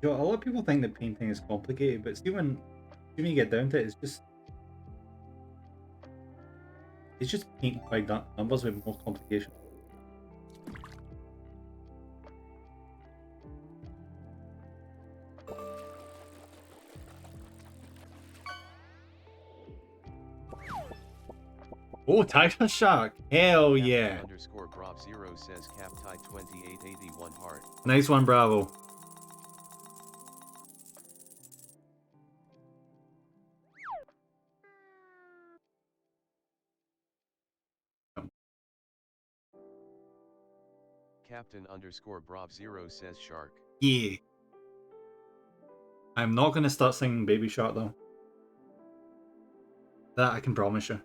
You know, a lot of people think that painting is complicated, but see when you get down to it, it's just paint by numbers with more complication. Oh, Tiger Shark! Hell yeah! Underscore Brov 0 says Captai 2881 heart. Nice one, Bravo. Captain underscore Brov 0 says shark. Yeah. I'm not gonna start singing Baby Shark though. That I can promise you.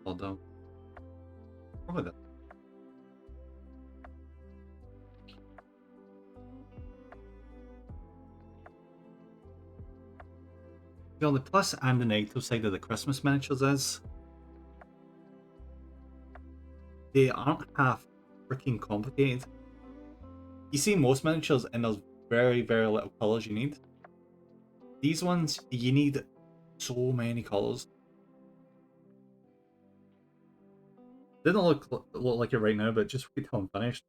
Well done. Probably that. You know, the plus and the negative side of the Christmas miniatures is they aren't half freaking complicated. You see most miniatures and there's very, very little colours you need. These ones, you need so many colours. Didn't look like it right now, but just wait till I'm finished.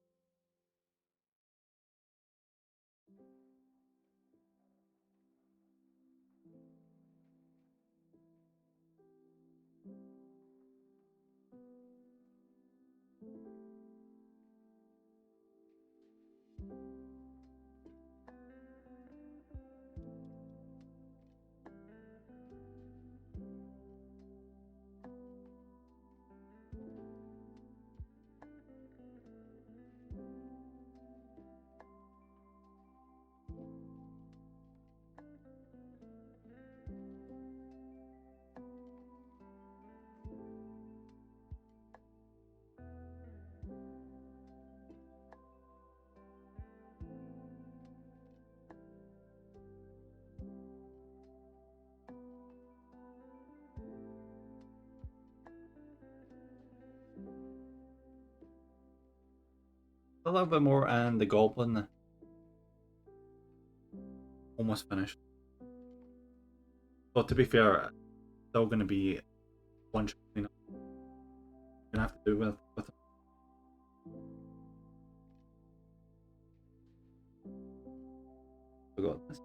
A little bit more, and the goblin almost finished. So to be fair, still going to be one shot cleanup. Gonna have to do with it. Forgot this.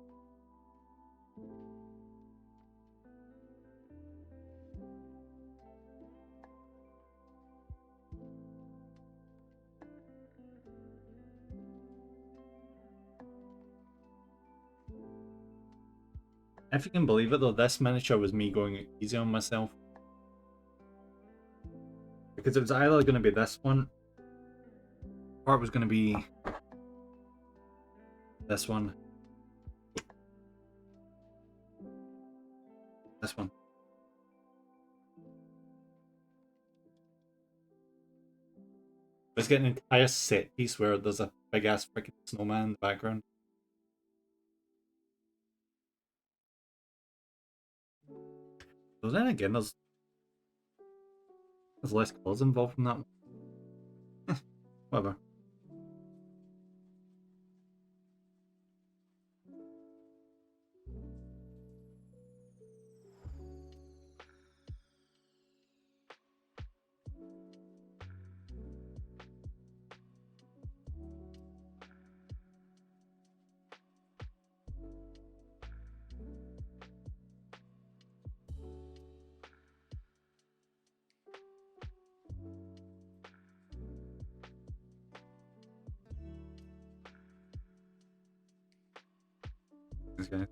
If you can believe it though, this miniature was me going easy on myself. Because it was either going to be this one, or it was going to be this one. This one. It's getting an entire set piece where there's a big ass freaking snowman in the background. So then again, there's less colours involved in that one. Whatever. Okay.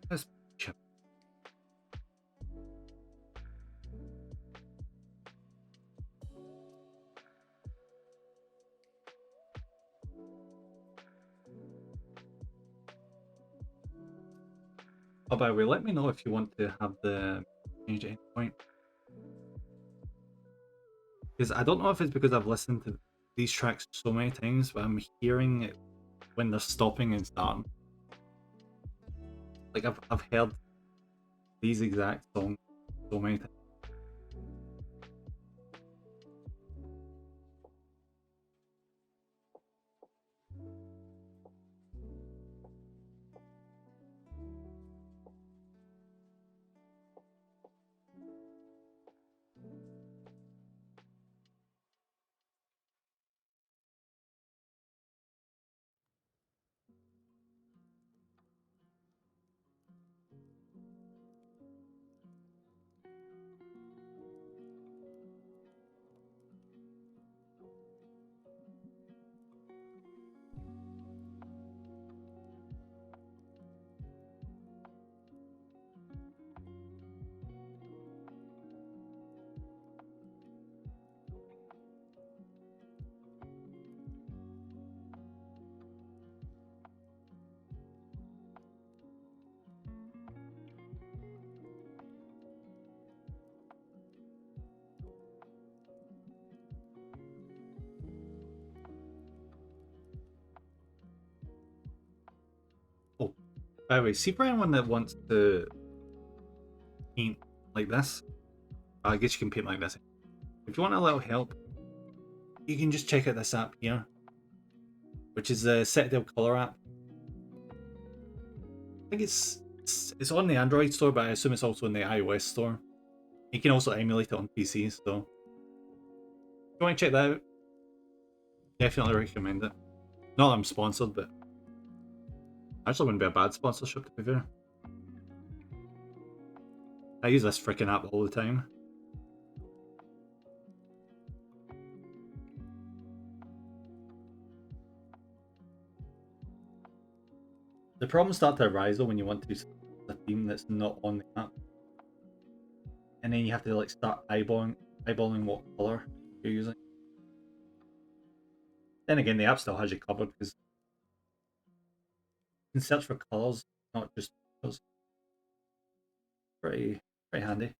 Let's check. Oh, by the way, let me know if you want to have the change at any point. Because I don't know if it's because I've listened to these tracks so many times, but I'm hearing it when they're stopping and starting. Like I've heard these exact songs so many times. By the way, see for anyone that wants to paint like this, I guess you can paint like this. If you want a little help, you can just check out this app here, which is the Citadel Color app. I think it's on the Android store, but I assume it's also in the iOS store. You can also emulate it on PC, so if you want to check that out, definitely recommend it. Not that I'm sponsored, but actually wouldn't be a bad sponsorship to be fair. I use this freaking app all the time. The problems start to arise though when you want to use a theme that's not on the app. And then you have to like start eyeballing what color you're using. Then again, the app still has you covered because you can search for colors, not just colors. Pretty handy.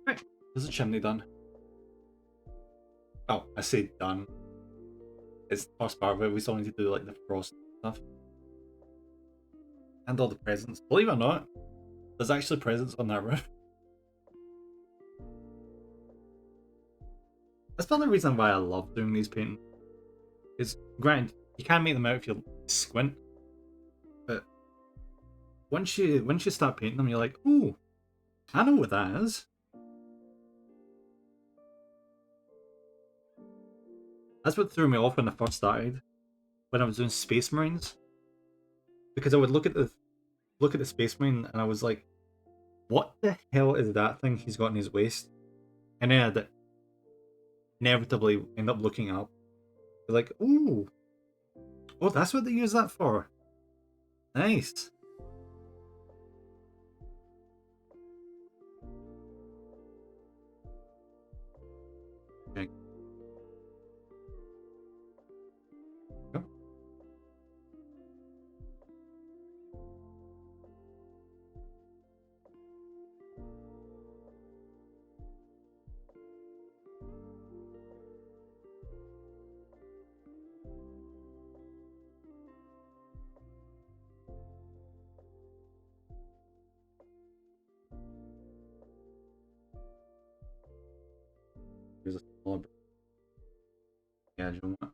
Right, there's a chimney done. Oh, I say done. It's the first part of it. We still need to do like the frost stuff. And all the presents. Believe it or not, there's actually presents on that roof. That's the only reason why I love doing these paintings. Is granted, you can't make them out if you squint, but once you start painting them, you're like, ooh, I know what that is. That's what threw me off when I first started, when I was doing Space Marines, because I would look at the Space Marine and I was like, what the hell is that thing he's got in his waist? And then I'd inevitably end up looking up, like, ooh, oh, that's what they use that for. Nice. Yeah, do you know what?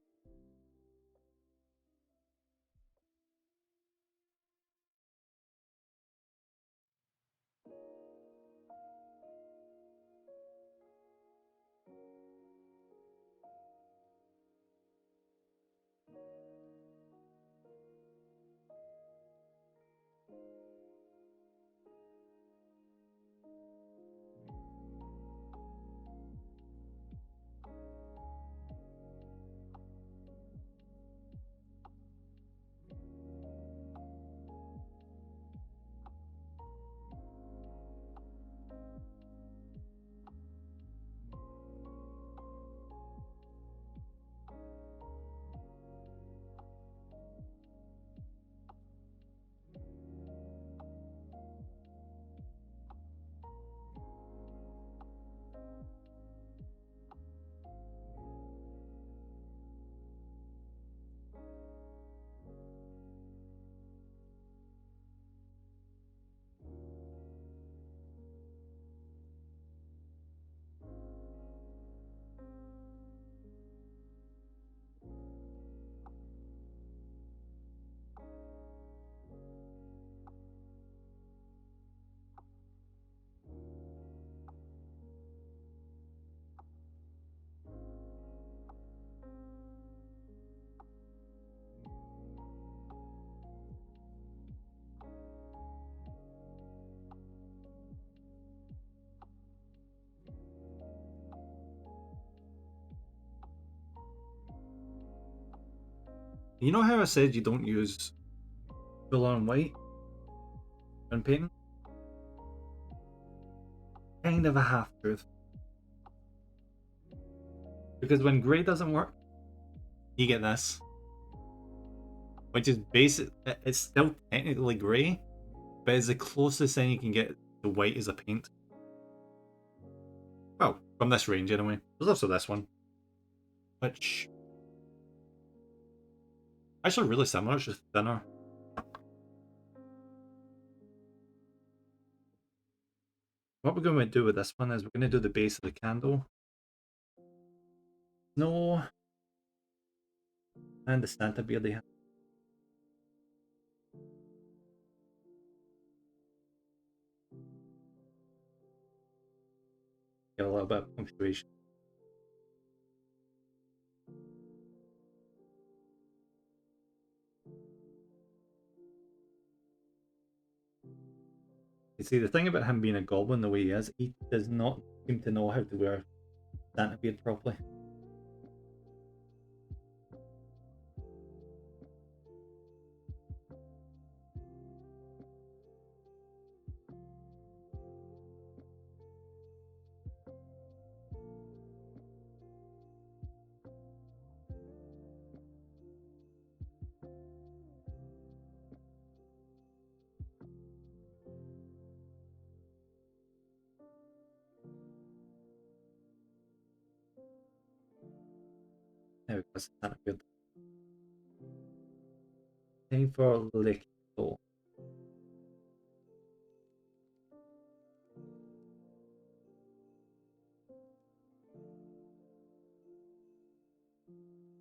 You know how I said you don't use full on white when painting? Kind of a half truth. Because when grey doesn't work, you get this. Which is basic, it's still technically grey, but it's the closest thing you can get to white as a paint. Well, from this range anyway. There's also this one. Which actually really similar, it's just thinner. What we're going to do with this one is we're going to do the base of the candle. No, I understand the beard they have. Get a little bit of punctuation. You see, the thing about him being a goblin the way he is, he does not seem to know how to wear Santa beard properly. There we go, Santa beard. Time for lick.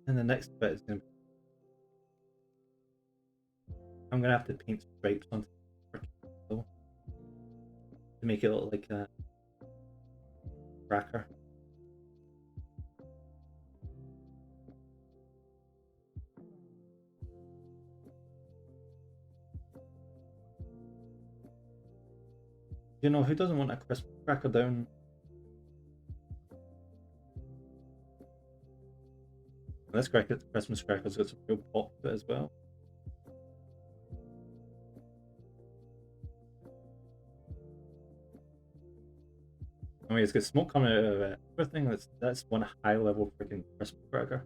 And the next bit is going to be, I'm going to have to paint stripes onto the to make it look like a cracker. You know, who doesn't want a Christmas cracker down? This Christmas cracker's got some real pop to it as well. I mean, it's got smoke coming out of it. Everything that's one high level freaking Christmas cracker.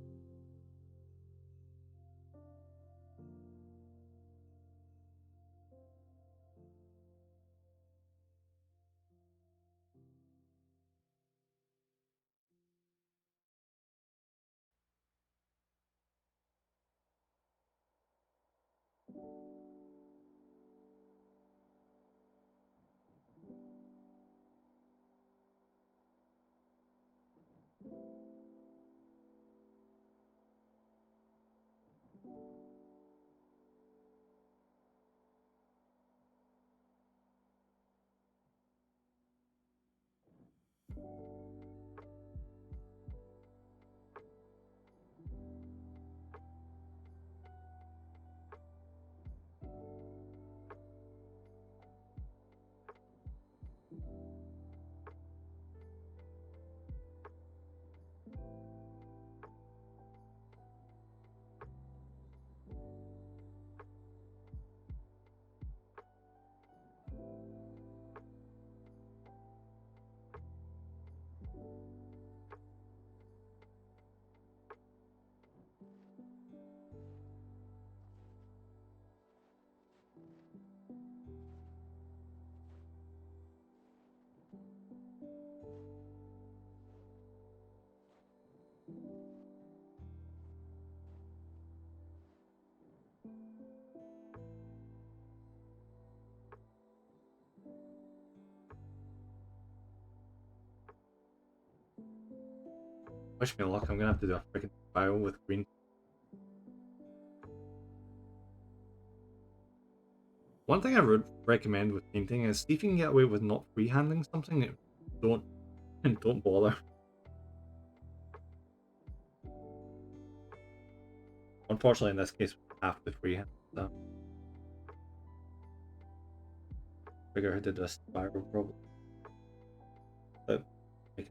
Wish me luck. I'm gonna have to do a freaking spiral with green. One thing I would recommend with painting is see if you can get away with not freehanding something. Don't don't bother. Unfortunately, in this case, we have to freehand that. Figure out how to do a spiral probably. But yeah.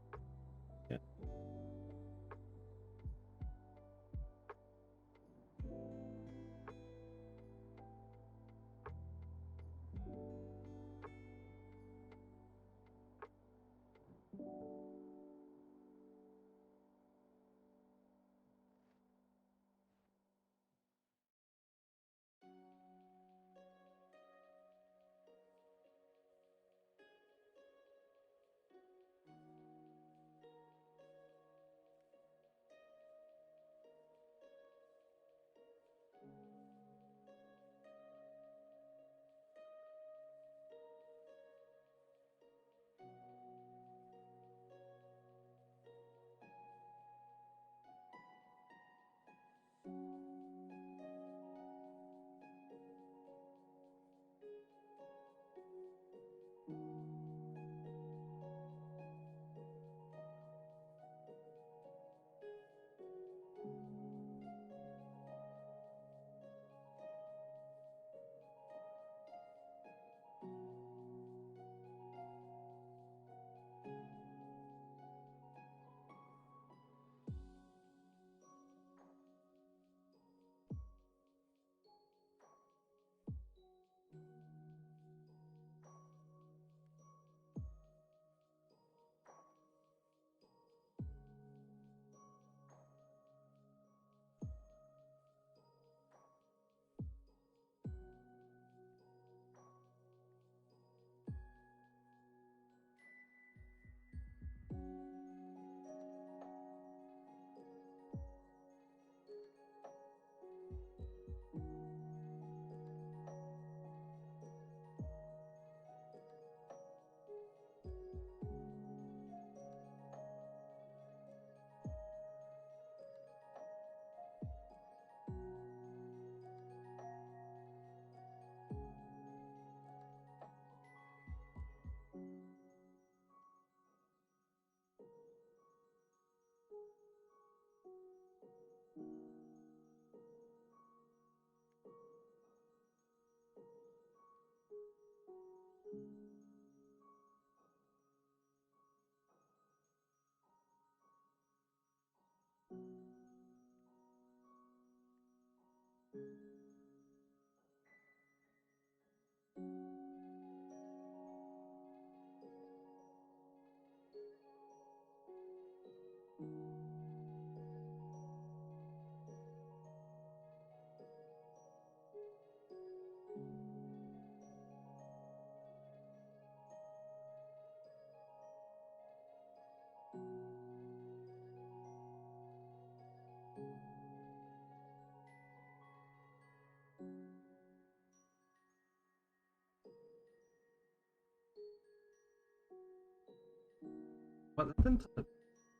But I didn't.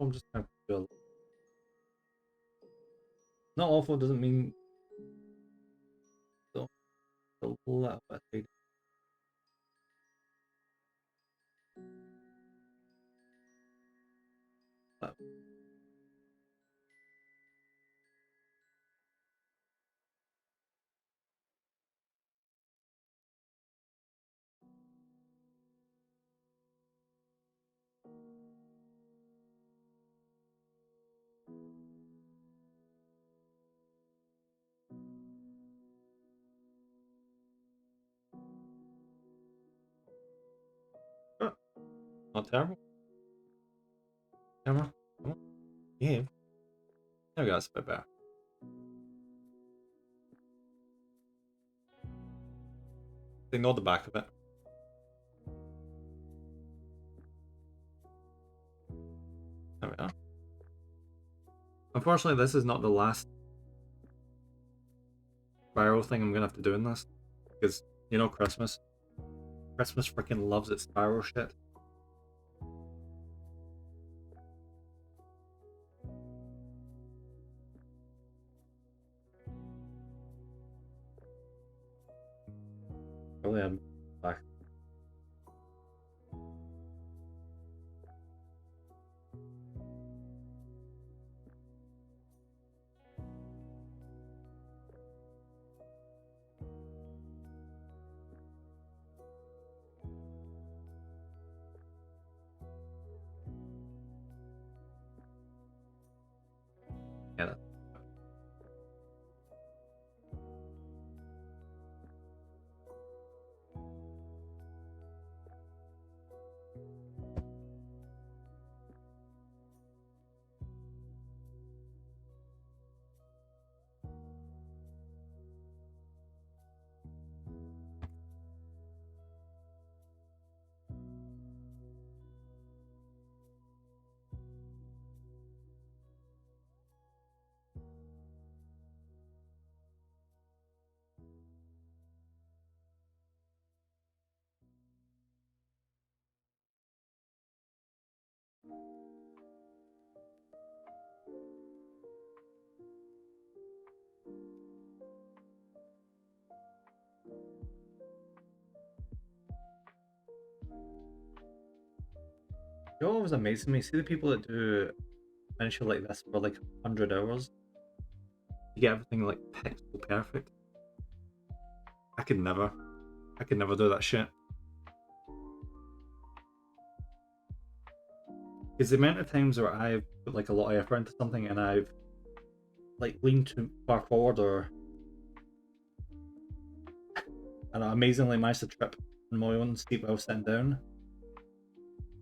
I'm just gonna do not awful doesn't mean don't pull that way. Not terrible. Camera, come on. Yeah. There we go, that's a bit better. Ignore the back of it. There we are. Unfortunately, this is not the last spiral thing I'm gonna have to do in this. Because, you know, Christmas. Christmas freaking loves its spiral shit. early. I'm back. Yeah, that's you know what was amazing me? See the people that do finish it like this for like 100 hours? You get everything like pixel perfect. I could never. I could never do that shit. Because the amount of times where I've put like a lot of effort into something and I've like leaned too far forward or and I amazingly managed to trip on my own seat while sitting down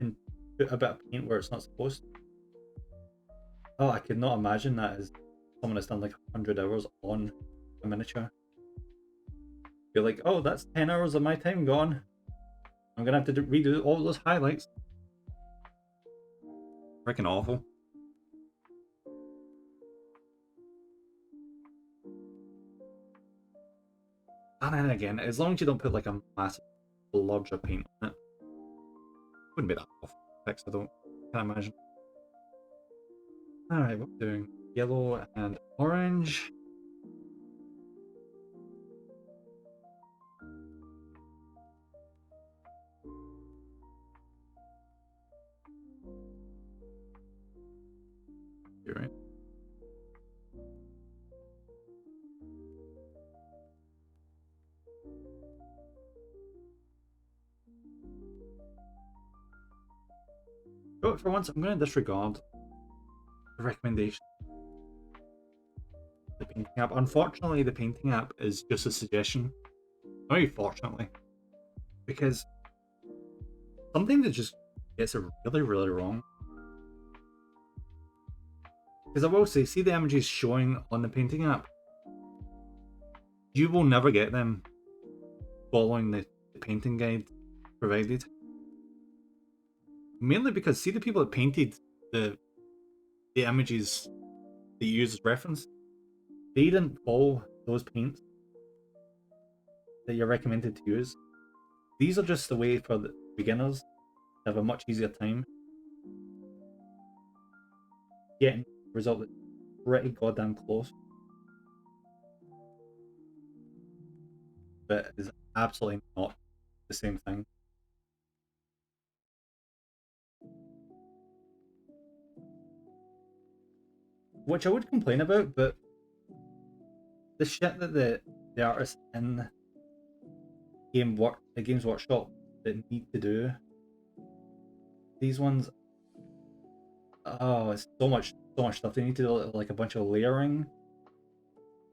and put a bit of paint where it's not supposed to. Oh, I could not imagine that as someone that's done like 100 hours on a miniature. You're like, oh, that's 10 hours of my time gone. I'm gonna have to redo all those highlights. Freaking awful. And then again, as long as you don't put like a massive bludge of paint on it, wouldn't be that awful. Text, I can't imagine. Alright, what we're doing? Yellow and orange. You're right. But for once, I'm going to disregard the recommendation. The painting app. Unfortunately, the painting app is just a suggestion. Very fortunately. Because something that just gets it really, really wrong. Because I will say, see the images showing on the painting app? You will never get them following the painting guide provided. Mainly because see the people that painted the images that you use as reference, they didn't follow those paints that you're recommended to use. These are just the way for the beginners to have a much easier time getting a result that's pretty goddamn close. But is absolutely not the same thing. Which I would complain about, but the shit that the artists in the Games Workshop that need to do, these ones, oh, it's so much stuff. They need to do like a bunch of layering,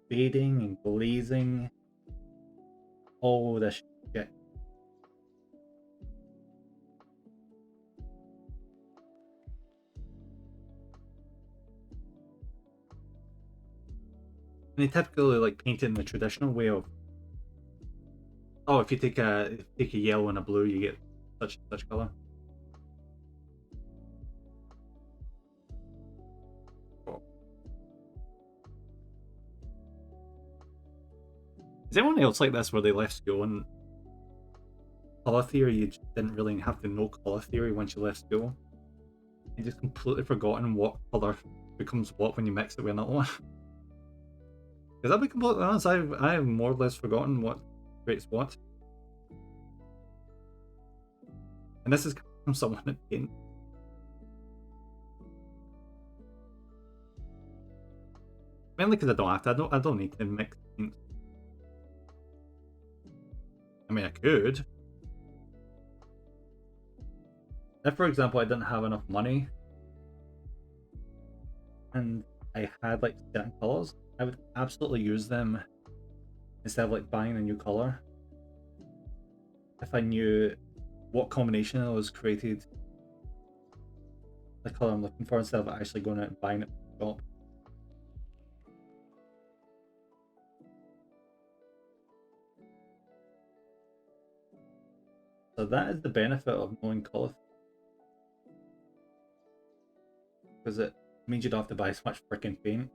fading, and glazing. All this shit. And they typically like paint it in the traditional way of, oh, if you take a yellow and a blue, you get such color. Oh. Is anyone else like this where they left school and color theory, you just didn't really have to know color theory once you left school? You just completely forgotten what color becomes what when you mix it with another one. Because I'll be completely honest, I have more or less forgotten what creates what. And this is from someone at paint. Mainly because I don't have to. I don't need to mix paints. I mean, I could. If, for example, I didn't have enough money and I had like certain colors, I would absolutely use them instead of like buying a new color. If I knew what combination of those created the color I'm looking for instead of actually going out and buying it from the shop. So that is the benefit of knowing color, because it means you don't have to buy as much freaking paint.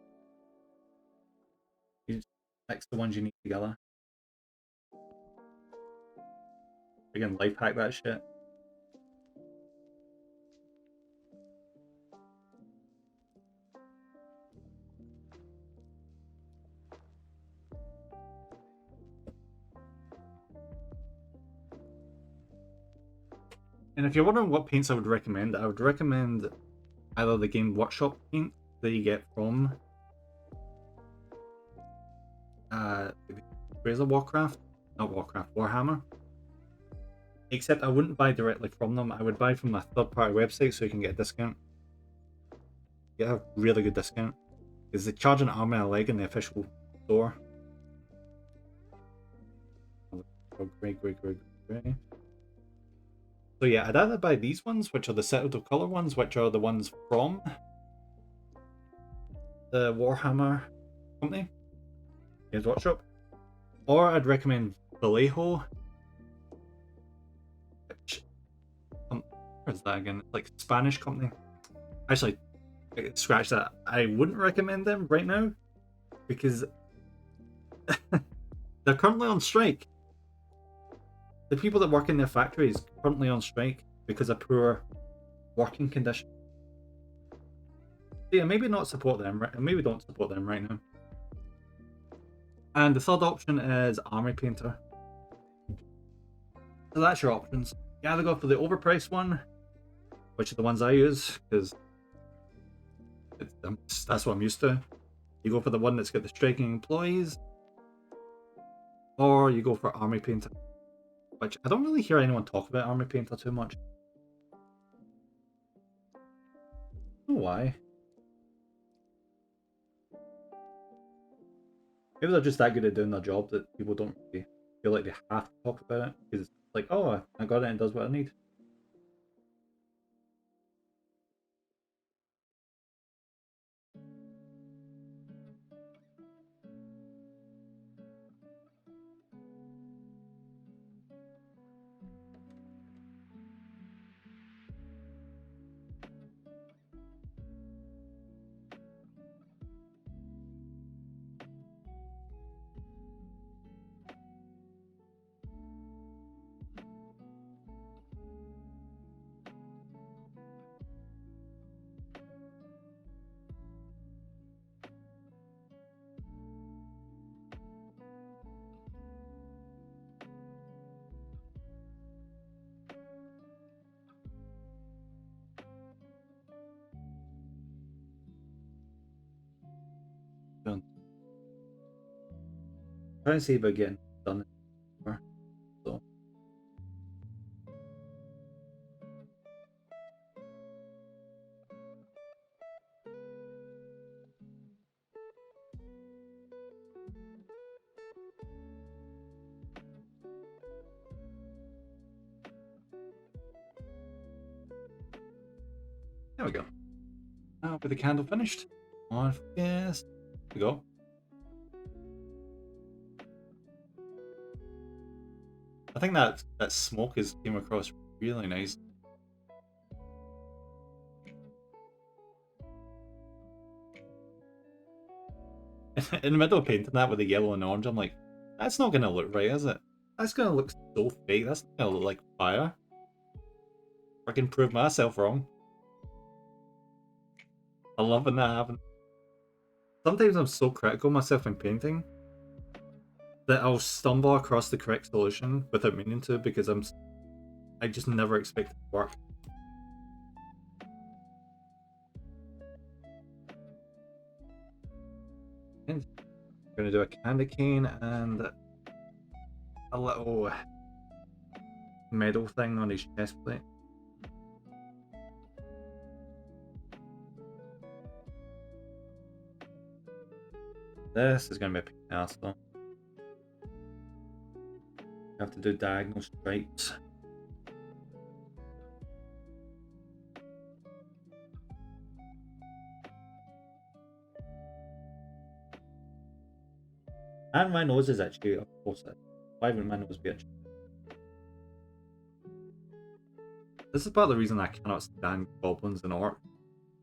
You just mix the ones you need together. Again, life hack that shit. And if you're wondering what paints I would recommend either the Game Workshop paint that you get from Warhammer. Except I wouldn't buy directly from them. I would buy from a third-party website so you can get a discount. Get a really good discount. Because they charge an arm and a leg in the official store. Oh, great. So yeah, I'd either buy these ones, which are the settled of color ones, which are the ones from the Warhammer company, Games Workshop, or I'd recommend Vallejo, which where is that again? It's like Spanish company. Actually, scratch that. I wouldn't recommend them right now because they're currently on strike. The people that work in their factories currently on strike because of poor working conditions. Yeah, maybe not support them. Maybe don't support them right now. And the third option is Army Painter. So that's your options. You either go for the overpriced one, which are the ones I use because that's what I'm used to. You go for the one that's got the striking employees, or you go for Army Painter. Which I don't really hear anyone talk about Army Painter too much. I don't know why. Maybe they're just that good at doing their job that people don't really feel like they have to talk about it. Because it's like, oh, I got it and it does what I need. Done. Trying to see about getting done. So there we go. Now with the candle finished. On yes. There we go. I think that smoke came across really nice. In the middle of painting that with the yellow and orange, I'm like, that's not gonna look right, is it? That's gonna look so fake. That's not gonna look like fire. I can prove myself wrong. I love when that happens. Sometimes I'm so critical of myself in painting that I'll stumble across the correct solution without meaning to because I just never expected to work. And I'm gonna do a candy cane and a little medal thing on his chest plate. This is gonna be a pain in the ass though. You have to do diagonal stripes. And my nose is actually opposite. Why wouldn't my nose be itchy? This is part of the reason I cannot stand goblins and orcs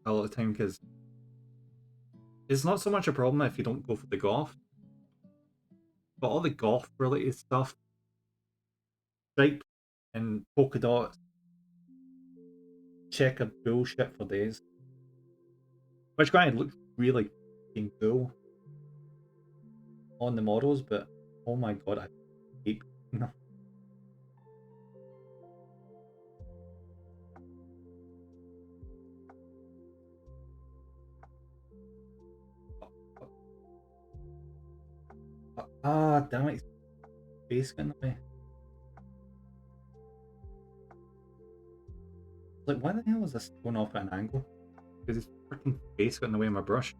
a lot of the time, because it's not so much a problem if you don't go for the goth, but all the goth related stuff, stripes and polka dots, checkered bullshit for days. Which granted looks really fucking cool on the models, but oh my god, I hate them. Ah, damn it, face getting in the way. Like, why the hell is this going off at an angle? Because his freaking face got in the way of my brush.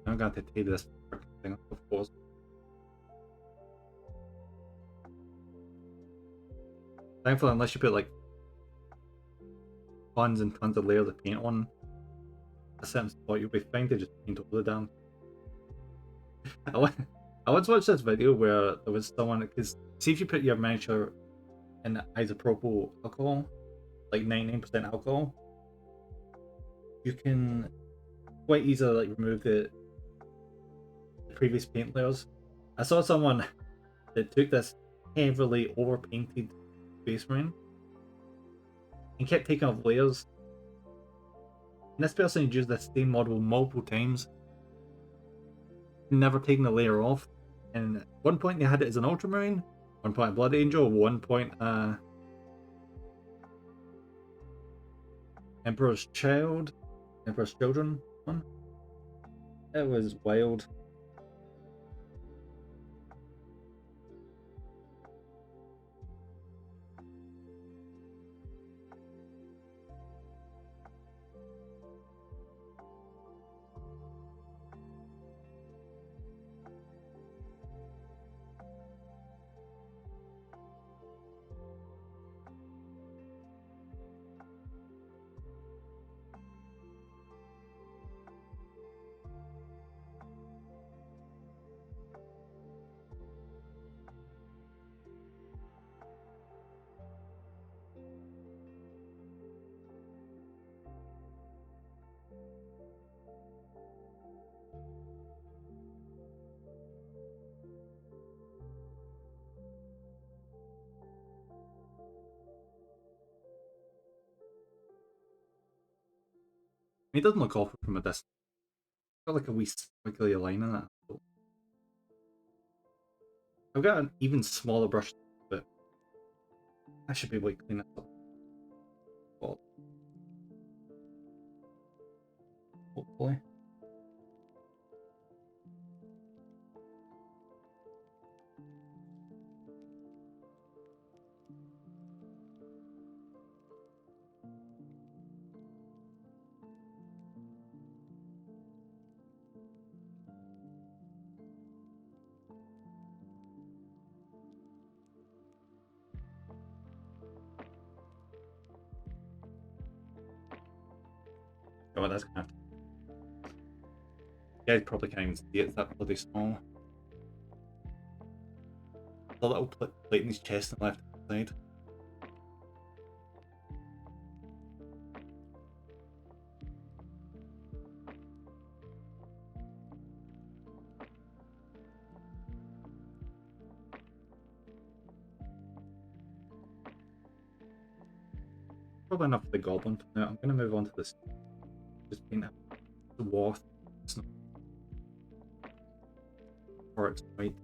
I'm going to take this freaking thing off, of course. Thankfully, unless you put like tons and tons of layers of paint on a certain spot, you'll be fine to just paint over the damn. I once watched this video where there was someone, because see if you put your miniature in isopropyl alcohol, like 99% alcohol, you can quite easily like remove the previous paint layers. I saw someone that took this heavily overpainted Space Marine and kept taking off layers. And this person had used this same model multiple times, never taking the layer off. And at one point they had it as an Ultramarine, one point a Blood Angel, one point Emperor's Children one. It was wild. He doesn't look awful from a distance. Got like a wee squiggly line in it. I've got an even smaller brush, but I should be able to clean it up. Well, hopefully. Oh, that's gonna have to. You guys probably can't even see it, it's that bloody small. The little plate in his chest on the left side. Probably enough for the goblin. Now I'm gonna move on to this. Just paint the dwarf. before it's white.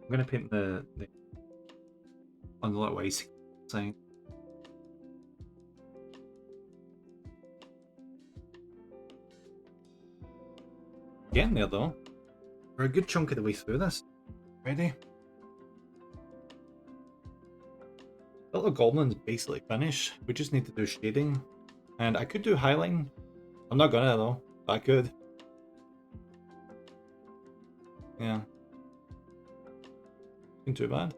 I'm gonna paint the on the little ice sign. Getting there though. We're a good chunk of the way through this. Ready? Little Goblin's basically finished. We just need to do shading. And I could do highlighting. I'm not gonna though. I could. Yeah. Ain't too bad.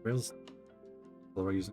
Where's the color we're using?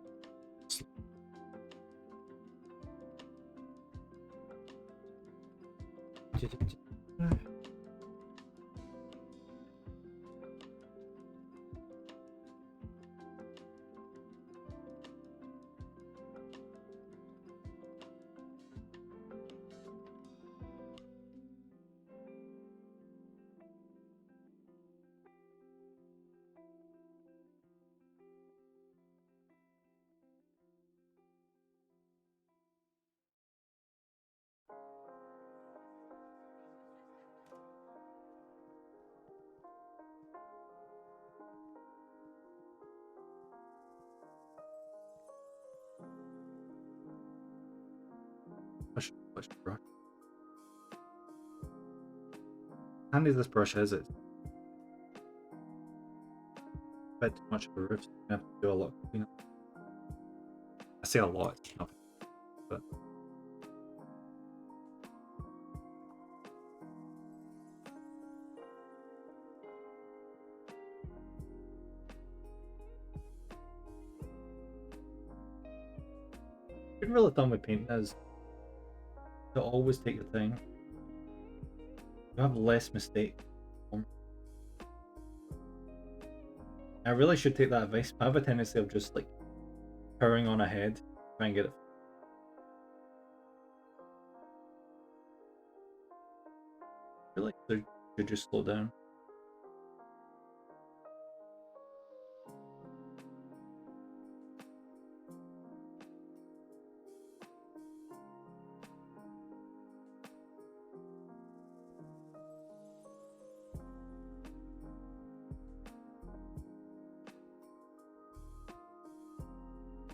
Push the brush. Handy this brush is, it's a bit too much of a roof, so you have to do a lot of cleanup. I say a lot, it's nothing, but good rule of thumb with painting is to always take your time. You have less mistakes. I really should take that advice. I have a tendency of just like powering on ahead, try and get it. I feel like they should just slow down.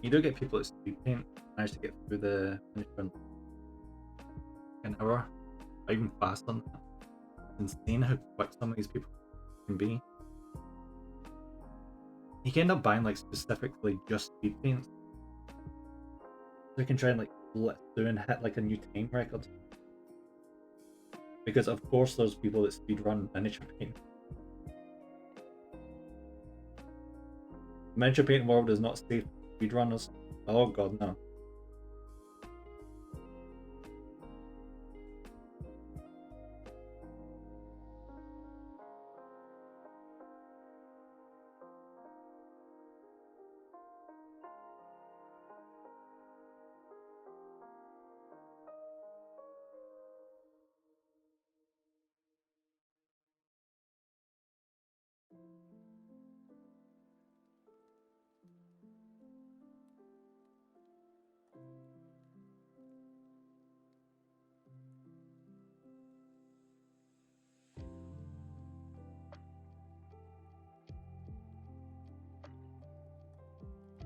You do get people at speed paint manage to get through the finish in an hour, or even faster than that. It's insane how quick some of these people can be. You can end up buying like specifically just speed paints. So you can try and like blitz through and hit like a new time record. Because of course there's people that speedrun miniature paint. Miniature paint world is not safe for speedrunners. Oh god, no.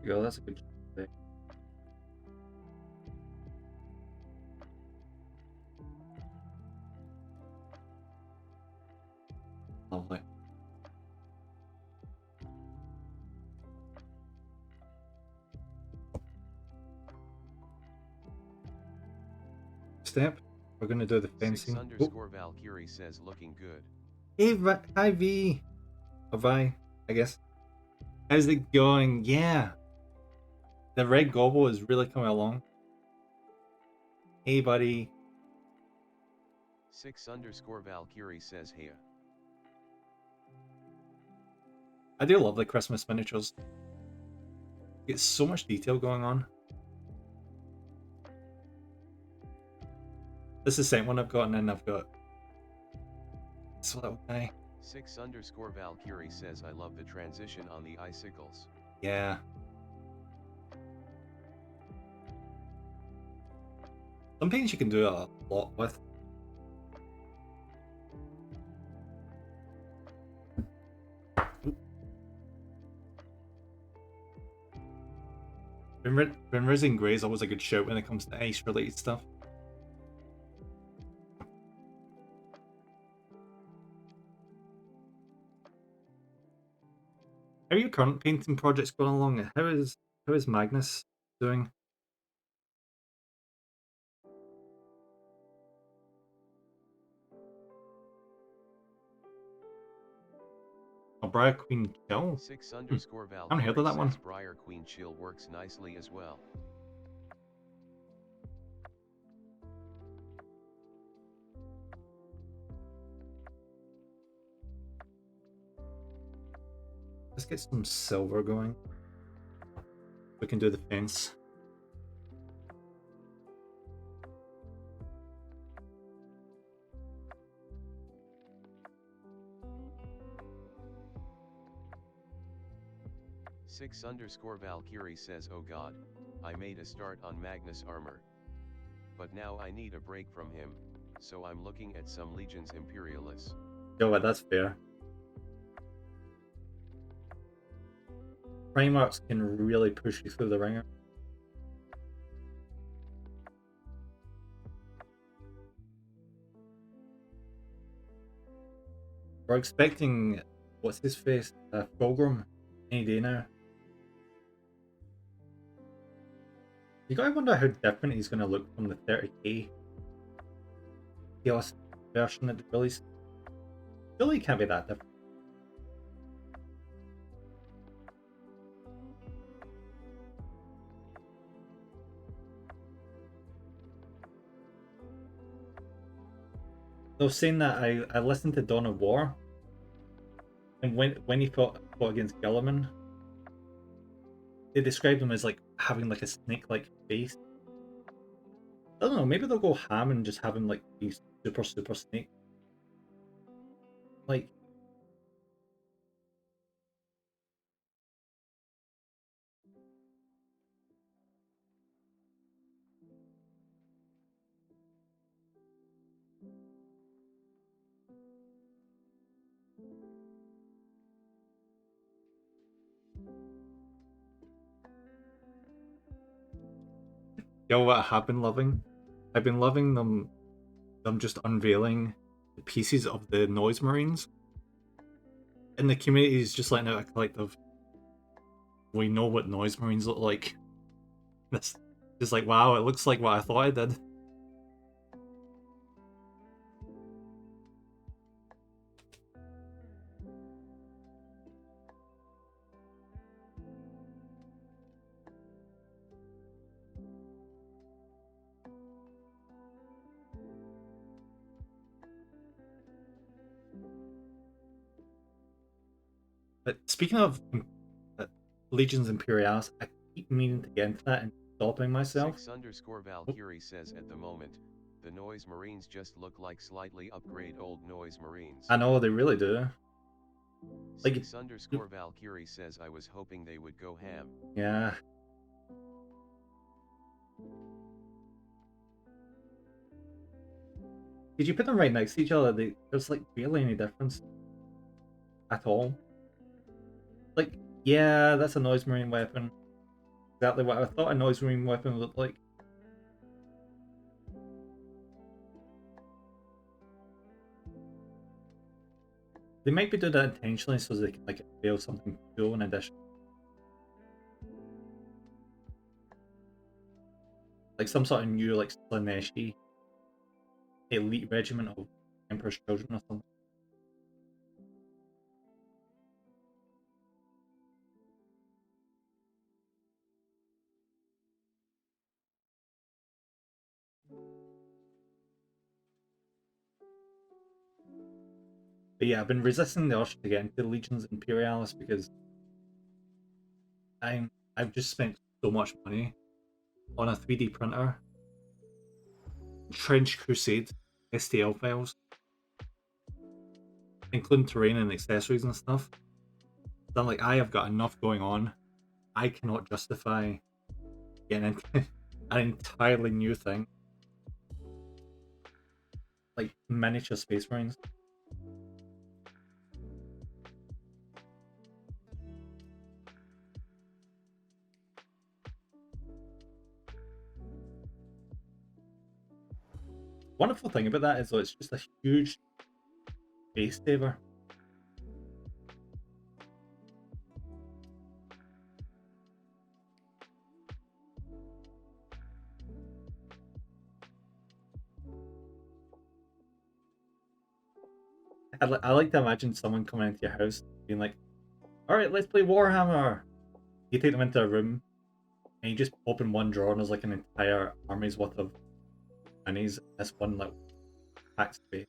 Go, that's a good thing. Lovely. Step. We're gonna do the fencing. 6_Valkyrie says looking good. Hey, hi V. Or Vi, I guess. How's it going? Yeah. The red Gobbo is really coming along. Hey, buddy. 6_Valkyrie says hey. I do love the Christmas miniatures. It's so much detail going on. This is the second one I've got, and then I've got this little guy. 6_Valkyrie says I love the transition on the icicles. Yeah. Some paints you can do a lot with. Rimrizing Grey is always a good shout when it comes to ice related stuff. How are your current painting projects going along? How is Magnus doing? Oh, Briar Queen Chill? 6_Valkyrie I haven't heard of that one. says Briar Queen Chill works nicely as well. Let's get some silver going. We can do the fence. _Valkyrie says oh god, I made a start on Magnus armor. But now I need a break from him, so I'm looking at some Legions Imperialis. Yo, that's fair. Primarchs can really push you through the ringer. We're expecting, what's his face, Fulgrim any day now. You gotta wonder how different he's gonna look from the 30k Chaos version that they released. Surely he can't be that different. I was saying that I listened to Dawn of War, And when he fought against Gilliman, they described him as like having like a snake-like face. I don't know. Maybe they'll go ham and just have him like be super snake. Like, you know what I have been loving? I've been loving them just unveiling the pieces of the Noise Marines. And the community is just letting out a collective, we know what Noise Marines look like. That's just like, wow, it looks like what I thought I did. But speaking of uh, Legions Imperialis, I keep meaning to get into that and stopping myself. 6_Valkyrie says at the moment, the Noise Marines just look like slightly upgrade old Noise Marines. I know they really do. Like, 6_Valkyrie says I was hoping they would go ham. yeah. Did you put them right next to each other? There's like barely any difference at all. Like, yeah, that's a Noise Marine weapon. Exactly what I thought a Noise Marine weapon looked like. They might be doing that intentionally so they can like unveil something cool in addition. Like some sort of new like Slaneshi elite regiment of Emperor's Children or something. But yeah, I've been resisting the urge to get into Legions Imperialis because I've just spent so much money on a 3D printer, Trench Crusade STL files, including terrain and accessories and stuff. So I'm like, I have got enough going on. I cannot justify getting into an entirely new thing. Like miniature Space Marines. Wonderful thing about that is though it's just a huge base saver. I like to imagine someone coming into your house being like, "All right, let's play Warhammer." You take them into a room and you just open one drawer and there's like an entire army's worth of minis. This one like packed space.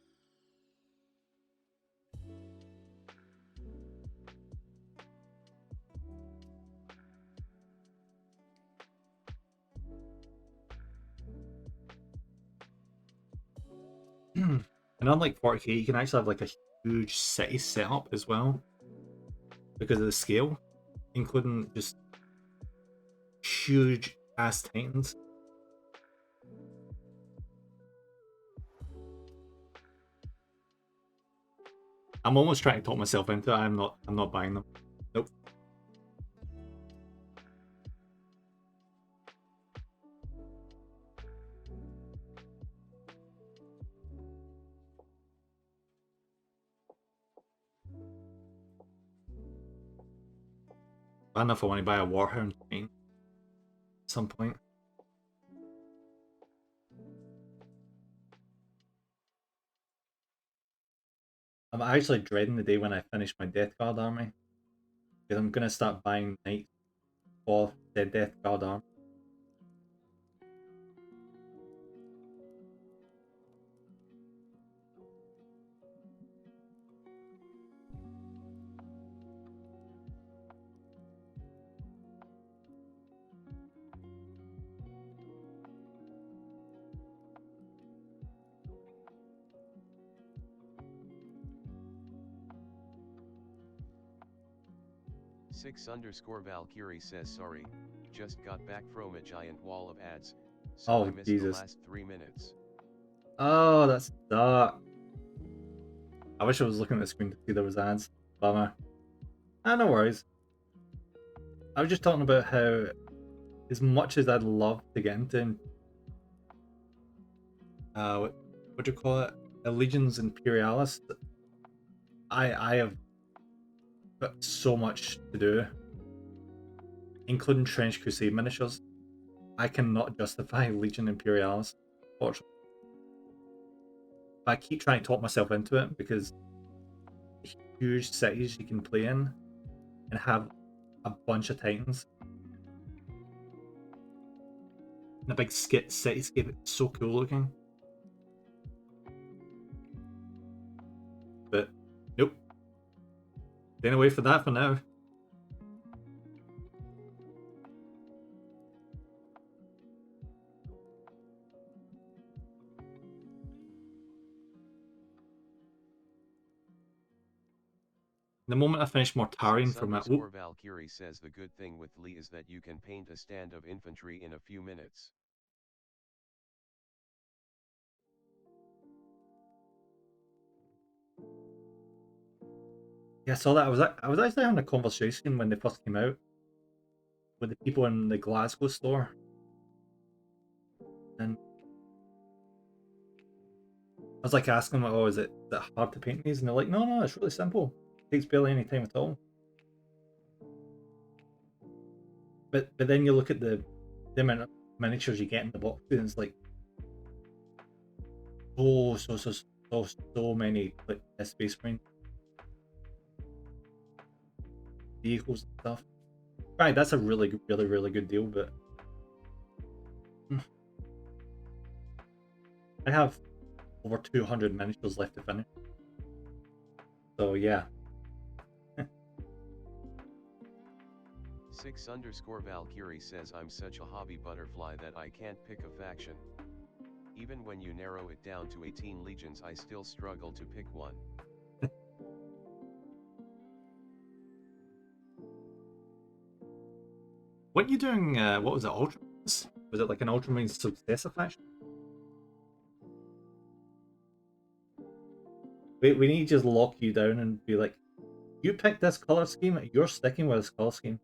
And unlike 40k, you can actually have like a huge city setup as well because of the scale, including just huge ass titans. I'm almost trying to talk myself into it. I'm not. I'm not buying them. Nope. I don't know if I want to buy a Warhound chain at some point. I'm actually dreading the day when I finish my Death Guard army because I'm gonna start buying knights for the Death Guard army. 6_Valkyrie says sorry, just got back from a giant wall of ads, so I Oh, missed the Jesus. last 3 minutes. Oh, that's dark. I wish I was looking at the screen to see there was ads. Bummer. Ah, no worries. I was just talking about how, as much as I'd love to get into, what do you call it? Legions Imperialis, I have got so much to do, including Trench Crusade miniatures. I cannot justify Legion Imperialis, fortunately. But I keep trying to talk myself into it because huge cities you can play in and have a bunch of Titans. And a big cityscape, it's so cool looking. But nope. Staying away from that for now. The moment I finish Mortarion from it. Valkyrie says the good thing with Lee is that you can paint a stand of infantry in a few minutes. Yeah, I saw that. I was actually having a conversation when they first came out with the people in the Glasgow store, and I was like asking them, "Oh, is it that hard to paint these?" And they're like, "No, no, it's really simple. It takes barely any time at all." But then you look at the amount of miniatures you get in the box, and it's like so many like space marine vehicles and stuff. Right, that's a really good deal. But I have over 200 miniatures left to finish. So yeah. 6_Valkyrie says I'm such a hobby butterfly that I can't pick a faction. Even when you narrow it down to 18 legions I still struggle to pick one. What you doing? What was it? Ultramarines? Was it like an Ultramarines successor faction? We need to just lock you down and be like, you picked this color scheme. You're sticking with this color scheme.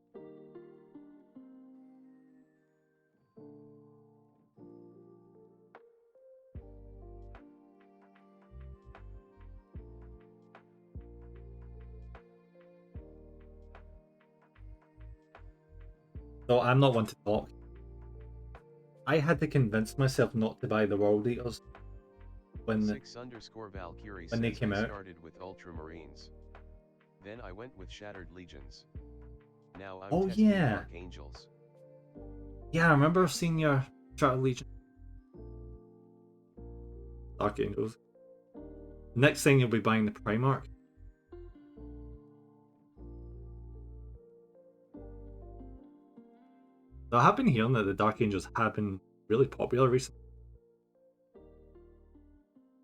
So I'm not one to talk. I had to convince myself not to buy the World Eaters when 6_Valkyrie when they says came I out. started with Ultramarines. Then I went with Shattered Legions. Now I'm Oh testing yeah, Dark Angels. yeah. I remember seeing your Shattered Legion, Dark Angels. Next thing you'll be buying the Primarch. So I have been hearing that the Dark Angels have been really popular recently.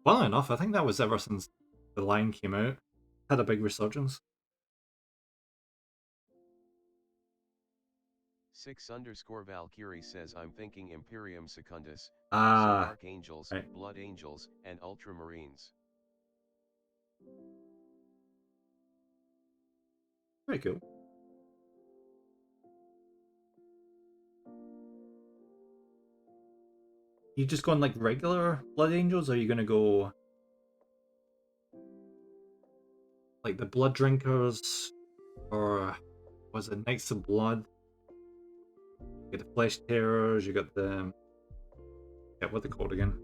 Funnily enough, I think that was ever since the line came out. Had a big resurgence. 6_Valkyrie says I'm thinking Imperium Secundus, so Ah, Dark Angels, right. Blood Angels, and Ultramarines. Very cool. You just going like regular Blood Angels, or are you gonna go like the Blood Drinkers, or was it Knights of Blood? You got the Flesh Terrors, you got the what are they called again?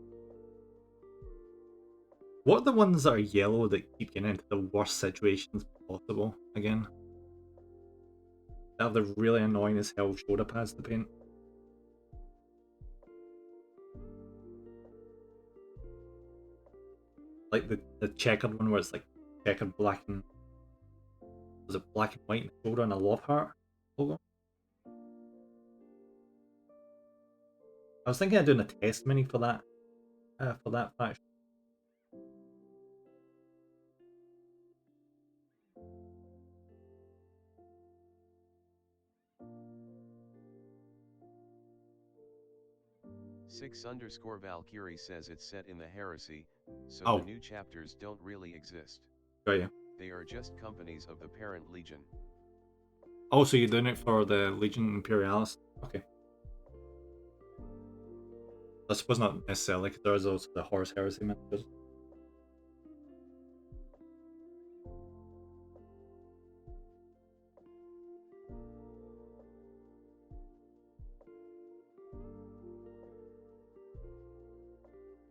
What are the ones that are yellow that keep getting into the worst situations possible again? They have the really annoying as hell shoulder pads to paint. Like the checkered one where it's like checkered black and was it black and white in the shoulder and a love heart logo? I was thinking of doing a test mini for that faction. 6_Valkyrie says it's set in the Heresy, so Oh, the new chapters don't really exist. got you. They are just companies of the parent legion. Oh, so you're doing it for the Legion Imperialis? Okay. I suppose not necessarily, because there's also the Horus Heresy messages.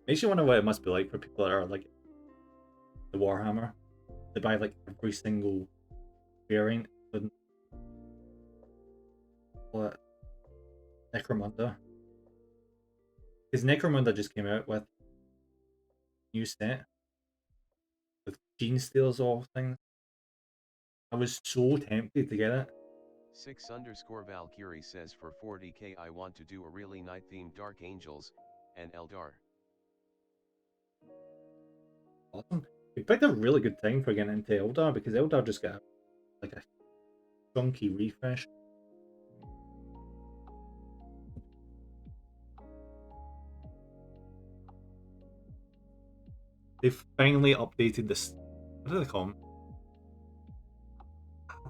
Makes you wonder what it must be like for people that are like the Warhammer. They buy like every single variant of what Necromunda. Because Necromunda just came out with a new set with Gene Steals all things. I was so tempted to get it. 6_Valkyrie says for 40k I want to do a really night themed Dark Angels, and Eldar. Awesome. You picked a really good time for getting into Eldar, because Eldar just got like a chunky refresh. They've finally updated this. What do they call them?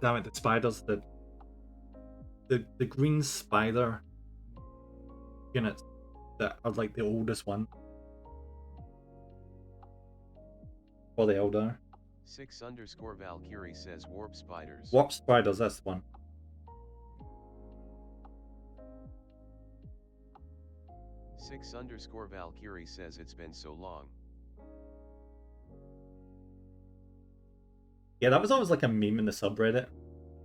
Damn it, the spiders. The green spider units that are like the oldest one for the Eldar. 6_Valkyrie says Warp Spiders. Warp spiders, that's the one. 6_Valkyrie says it's been so long. Yeah, that was always like a meme in the subreddit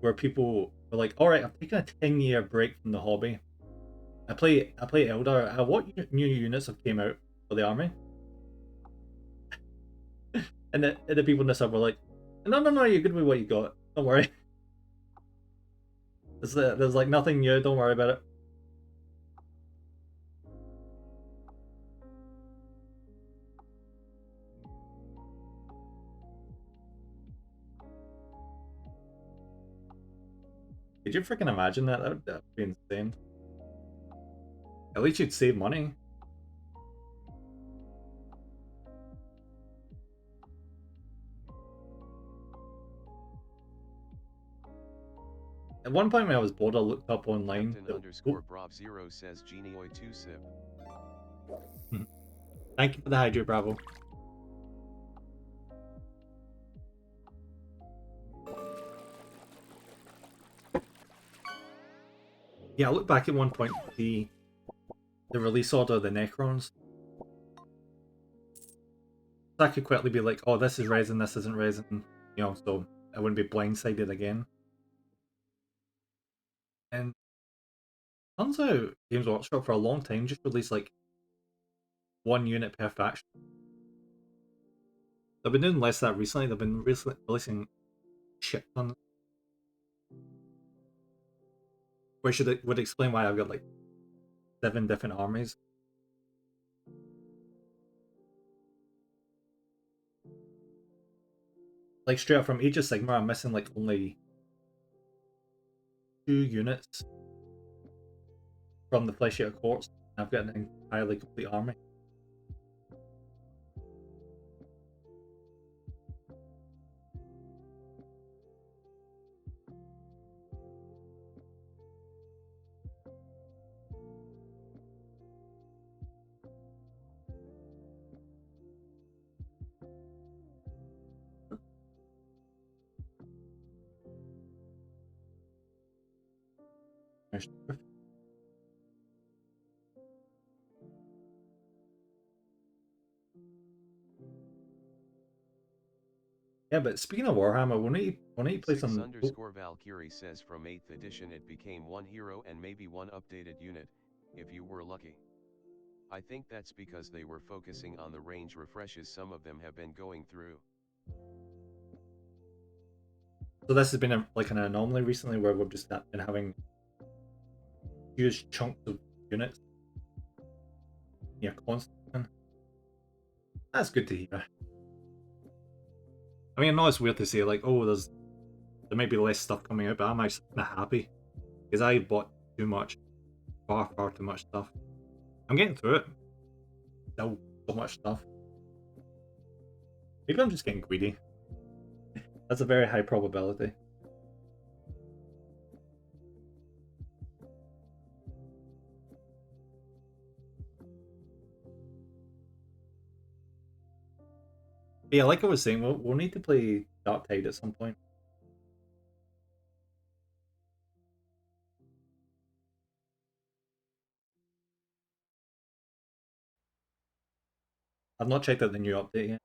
where people were like, "Alright, I've taken a 10-year break from the hobby. I play Eldar. What new units have came out for the army?" And the people in the sub were like, "No, you're good with what you got. Don't worry. There's like nothing new. Don't worry about it." Could you freaking imagine that? That would be insane. At least you'd save money. At one point when I was bored, I looked up online. Captain_Brov0 says Genioi 2 sip. Thank you for the Hydra, Bravo. Yeah, I looked back at one point the release order of the Necrons. So I could quickly be like, "Oh, this is resin, this isn't resin," so I wouldn't be blindsided again. And turns out Games Workshop for a long time just released like one unit per faction. They've been doing less of that recently. They've been releasing shit tons. Which would explain why I've got like 7 different armies. Like straight up from Age of Sigmar, I'm missing like only 2 units from the Flesh Eater Courts. I've got an entirely complete army. Yeah, but speaking of Warhammer, why don't you play some... 6_Valkyrie says from 8th edition it became 1 hero and maybe 1 updated unit, if you were lucky. I think that's because they were focusing on the range refreshes some of them have been going through. So this has been like an anomaly recently where we've just been having huge chunks of units. Yeah, constant. That's good to hear. I mean, I know it's weird to say like, oh, there might be less stuff coming out, but I'm actually kind of happy because I bought too much, far too much stuff. I'm getting through it. Still so much stuff. Maybe I'm just getting greedy. That's a very high probability. But yeah, like I was saying, we'll need to play Dark Tide at some point. I've not checked out the new update yet.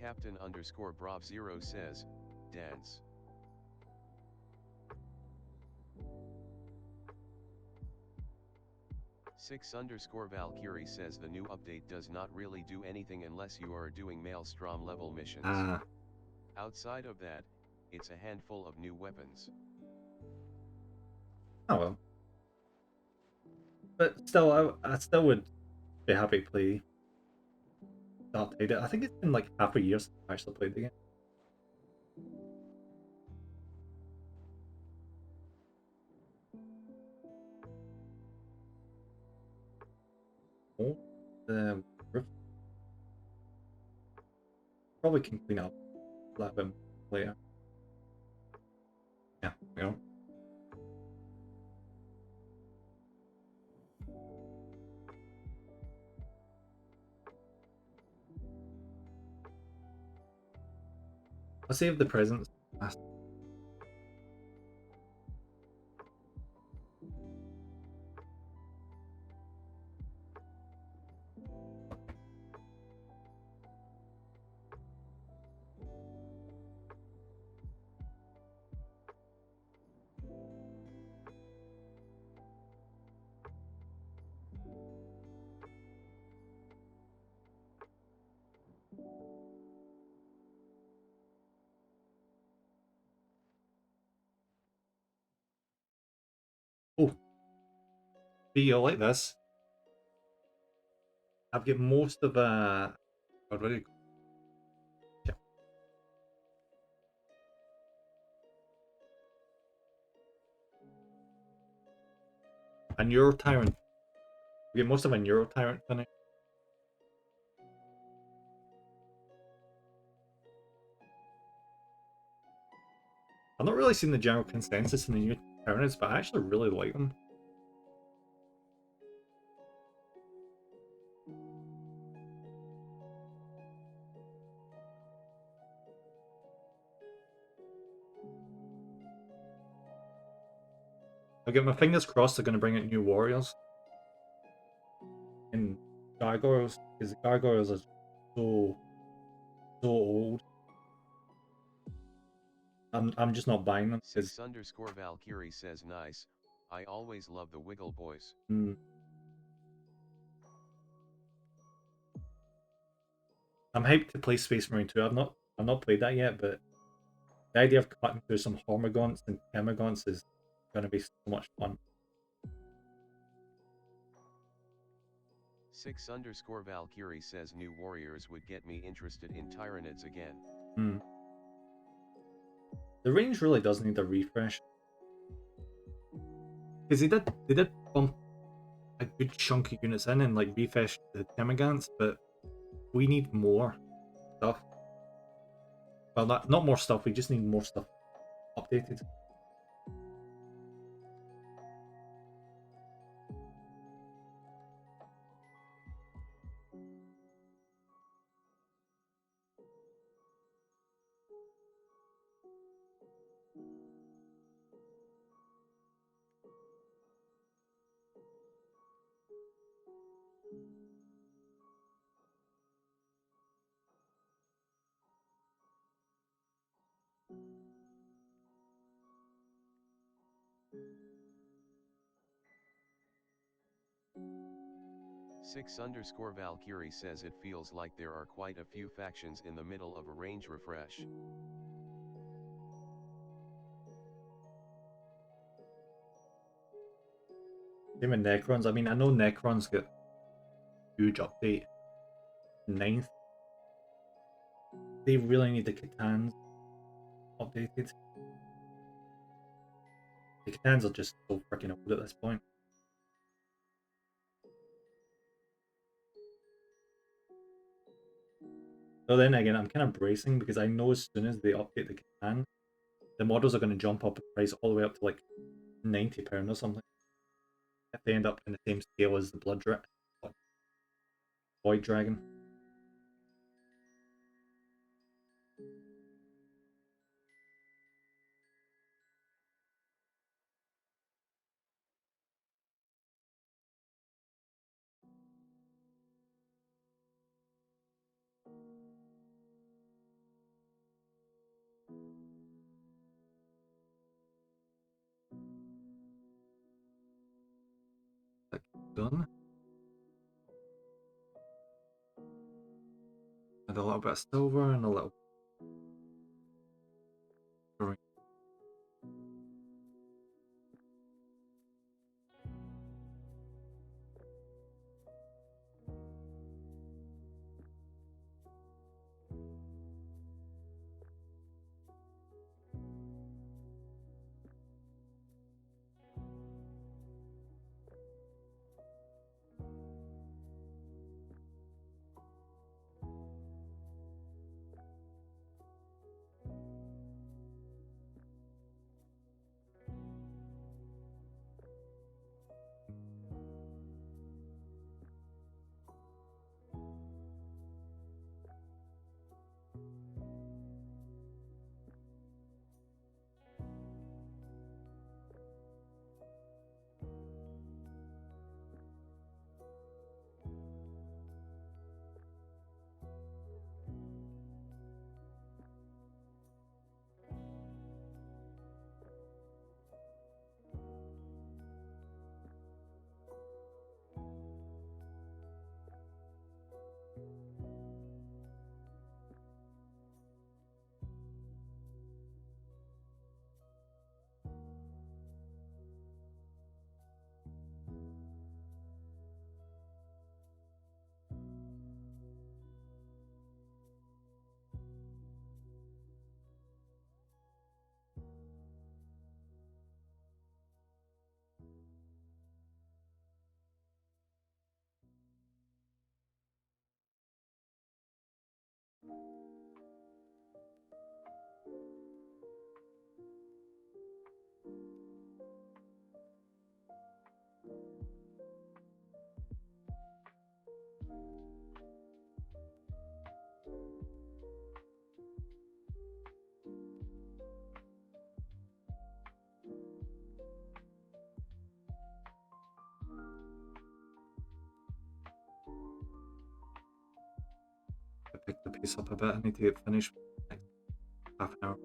Captain_Brav0 says, dance. _Valkyrie says the new update does not really do anything unless you are doing Maelstrom level missions. Ah, Outside of that, it's a handful of new weapons. oh well. But still, I still would be happy to play Dark Tide. I think it's been like half a year since I actually played the game. Oh, the roof probably can clean up a little bit later. Yeah, you know. I'll save the presents. Oh, but you'll like this. I've got most of what do you call it? A Neuro Tyrant. We get most of a Neuro Tyrant finished. I've not really seen the general consensus in the new Tyrants, but I actually really like them. I'll get my fingers crossed they're going to bring out new warriors and gargoyles, because the gargoyles are so old. I'm just not buying them because 6_Valkyrie says nice, I always love the Wiggle Boys. I'm hyped to play Space Marine 2. I've not played that yet, but the idea of cutting through some Hormagaunts and Termagaunts is going to be so much fun. 6_Valkyrie says new warriors would get me interested in Tyranids again. The range really does need a refresh. Because they did bump a good chunk of units in and like refresh the Termagants, but we need more stuff. Well, not more stuff, we just need more stuff updated. _Valkyrie says it feels like there are quite a few factions in the middle of a range refresh. Same with Necrons. I mean, I know Necrons get huge update. Ninth. They really need the Catans updated. The Catans are just so freaking old at this point. So then again, I'm kind of bracing because I know as soon as they update the Catan, the models are going to jump up in price all the way up to like £90 or something. If they end up in the same scale as the Void Dragon. Like, done. And a little bit of silver and a little green. I picked the pace up a bit. I need to get finished next half an hour.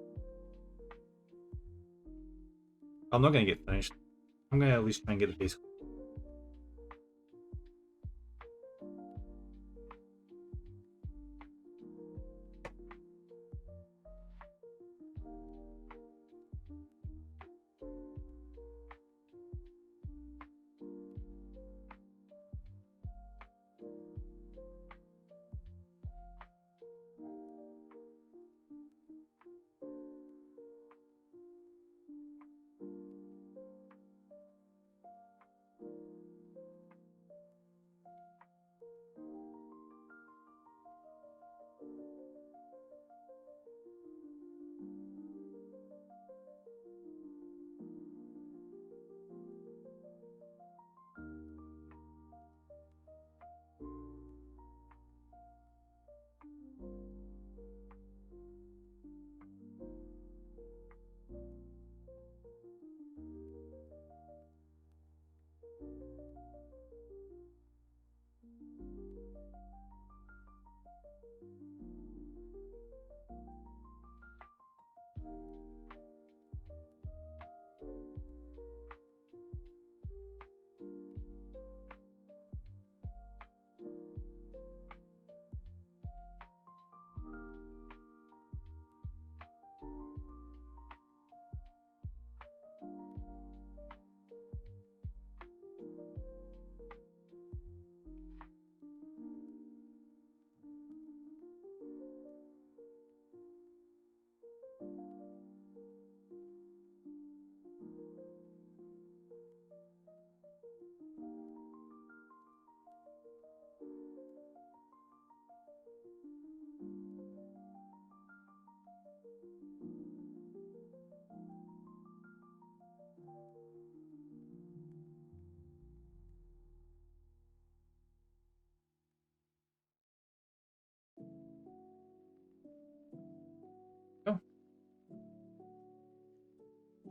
I'm not going to get finished. I'm going to at least try and get the pace.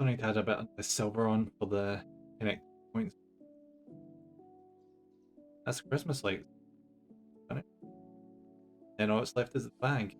I need to add a bit of the silver on for the connect points. That's Christmas lights. Then all that's left is the bag.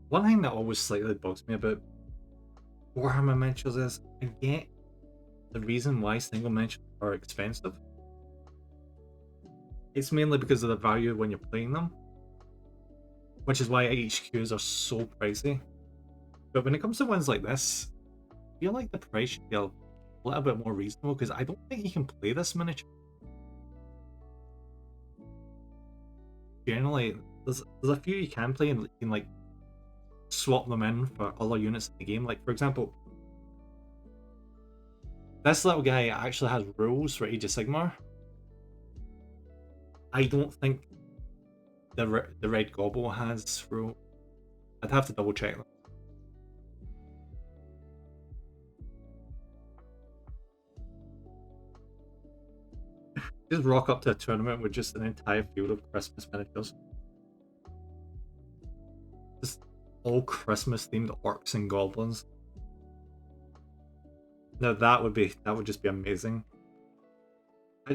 One thing that always slightly bugs me about Warhammer miniatures is I get the reason why single miniatures are expensive. It's mainly because of the value when you're playing them, which is why HQs are so pricey. But when it comes to ones like this, I feel like the price should be a little bit more reasonable because I don't think you can play this miniature. Generally, there's a few you can play and you can like swap them in for other units in the game. Like for example, this little guy actually has rules for Age of Sigmar. I don't think the red Gobbo has rules. I'd have to double check them. Just rock up to a tournament with just an entire field of Christmas miniatures. Just all Christmas themed orcs and goblins. Now that would just be amazing.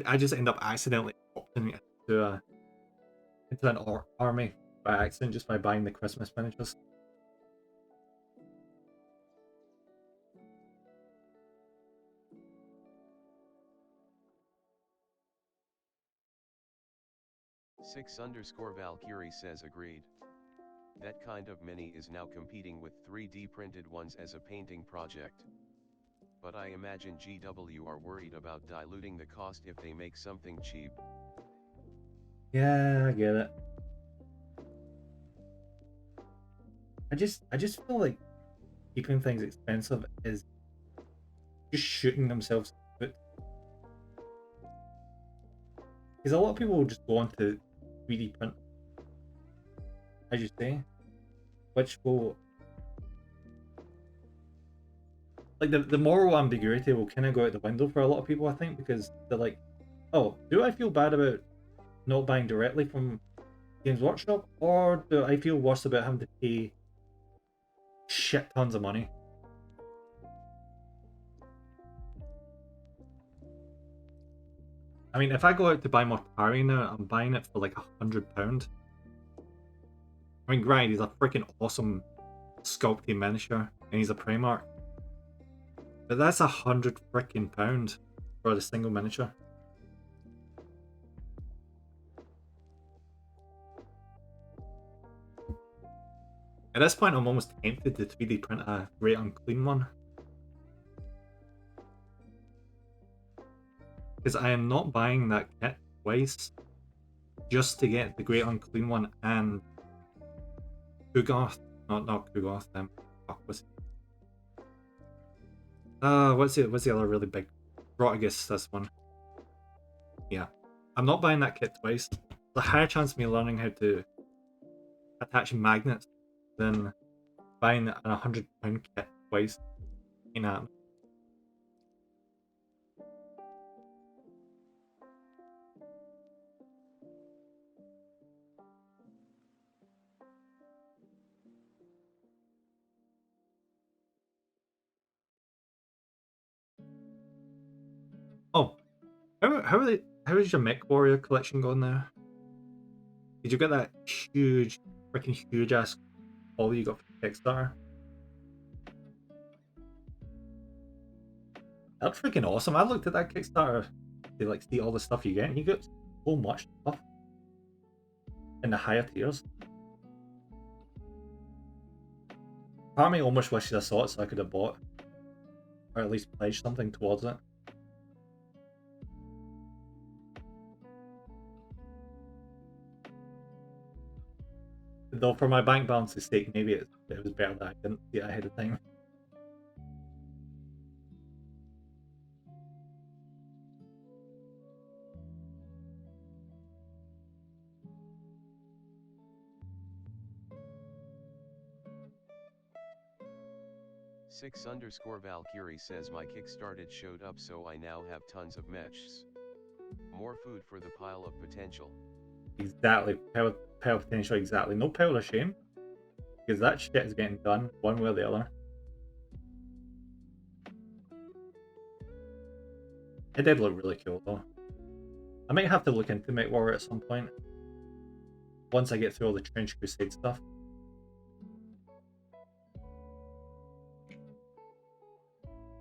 I just end up accidentally opting into an orc army by accident just by buying the Christmas miniatures. _Valkyrie says agreed. That kind of mini is now competing with 3D printed ones as a painting project. But I imagine GW are worried about diluting the cost if they make something cheap. Yeah, I get it. I just feel like keeping things expensive is just shooting themselves in the foot. Because a lot of people will just go on to 3D print, as you say, which will like the moral ambiguity will kind of go out the window for a lot of people, I think, because they're like, oh, do I feel bad about not buying directly from Games Workshop, or do I feel worse about having to pay shit tons of money? I mean, if I go out to buy Mortari now, I'm buying it for like £100. I mean, granted, he's a freaking awesome sculpted miniature, and he's a Primarch. But that's £100 freaking pound for the single miniature. At this point, I'm almost tempted to 3D print a Great Unclean one. Because I am not buying that kit twice just to get the Great Unclean one and Kugoth. Not Kugoth, fuck, what's the other really big Rotigus, this one. Yeah. I'm not buying that kit twice. There's a higher chance of me learning how to attach magnets than buying an £100 kit twice. In that. Oh, how is your Mech Warrior collection going there? Did you get that freaking huge ass haul you got from Kickstarter? That's freaking awesome. I looked at that Kickstarter to like see all the stuff you get, and you get so much stuff in the higher tiers. Part of me almost wishes I saw it so I could have bought, or at least pledged something towards it. Though for my bank balance's sake, maybe it was better that I didn't see it ahead of time. 6_Valkyrie says my Kickstarted showed up, so I now have tons of mechs. More food for the pile of potential. Exactly. Pile potential, exactly. No pile of shame. Because that shit is getting done one way or the other. It did look really cool though. I might have to look into Mech Warrior at some point. Once I get through all the Trench Crusade stuff.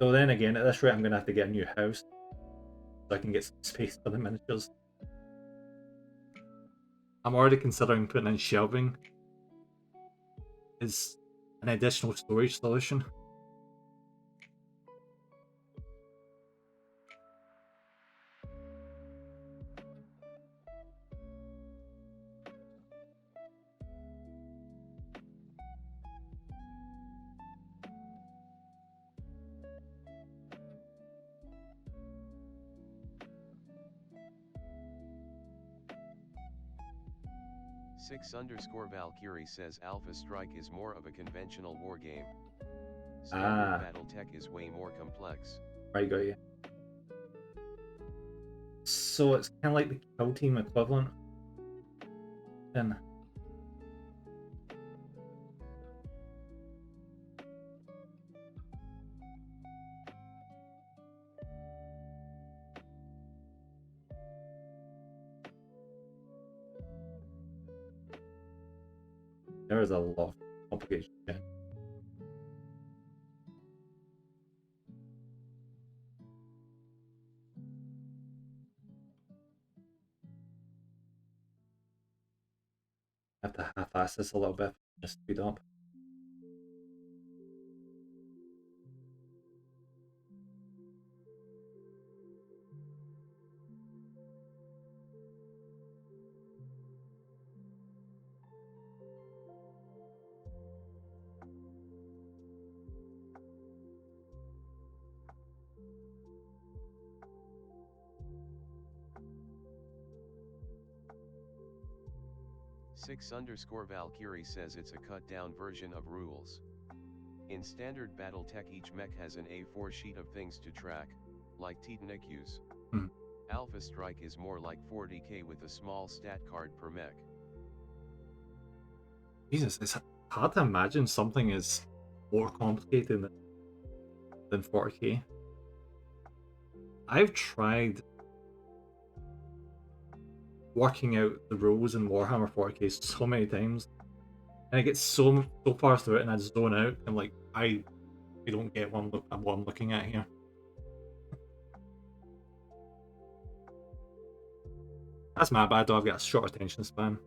So then again, at this rate I'm going to have to get a new house. So I can get some space for the miniatures. I'm already considering putting in shelving as an additional storage solution. _Valkyrie says Alpha Strike is more of a conventional war game. Standard Ah, Battletech is way more complex. right, got you. So it's kind of like the Kill Team equivalent. Then there is a lot of complicated shit. I have to half-ass this a little bit, just speed up. _Valkyrie says it's a cut down version of rules. In standard Battletech each mech has an A4 sheet of things to track, like Titanicus. Hmm. Alpha Strike is more like 40k with a small stat card per mech. Jesus, it's hard to imagine something is more complicated than 40k. I've tried working out the rules in Warhammer 40k so many times, and I get so far through it, and I just zone out. I'm like, I don't get what I'm looking at here. That's my bad though. I've got a short attention span.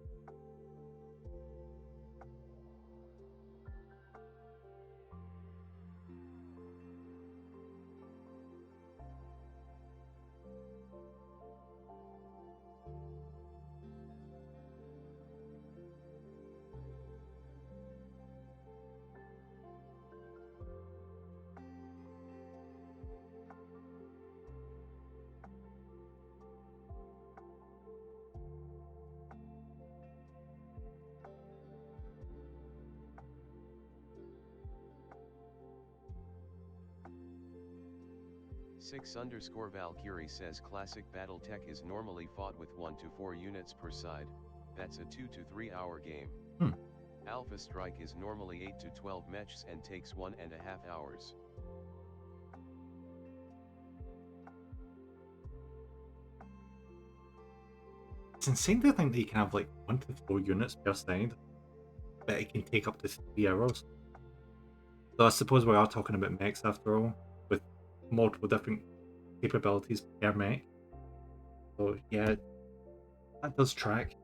6_Valkyrie says classic Battletech is normally fought with 1 to 4 units per side, that's a 2 to 3 hour game. Hmm. Alpha Strike is normally 8 to 12 mechs and takes 1.5 hours. It's insane to think that you can have like 1 to 4 units per side, but it can take up to 3 hours. So I suppose we are talking about mechs after all, with multiple different capabilities per mech. So yeah, that does track.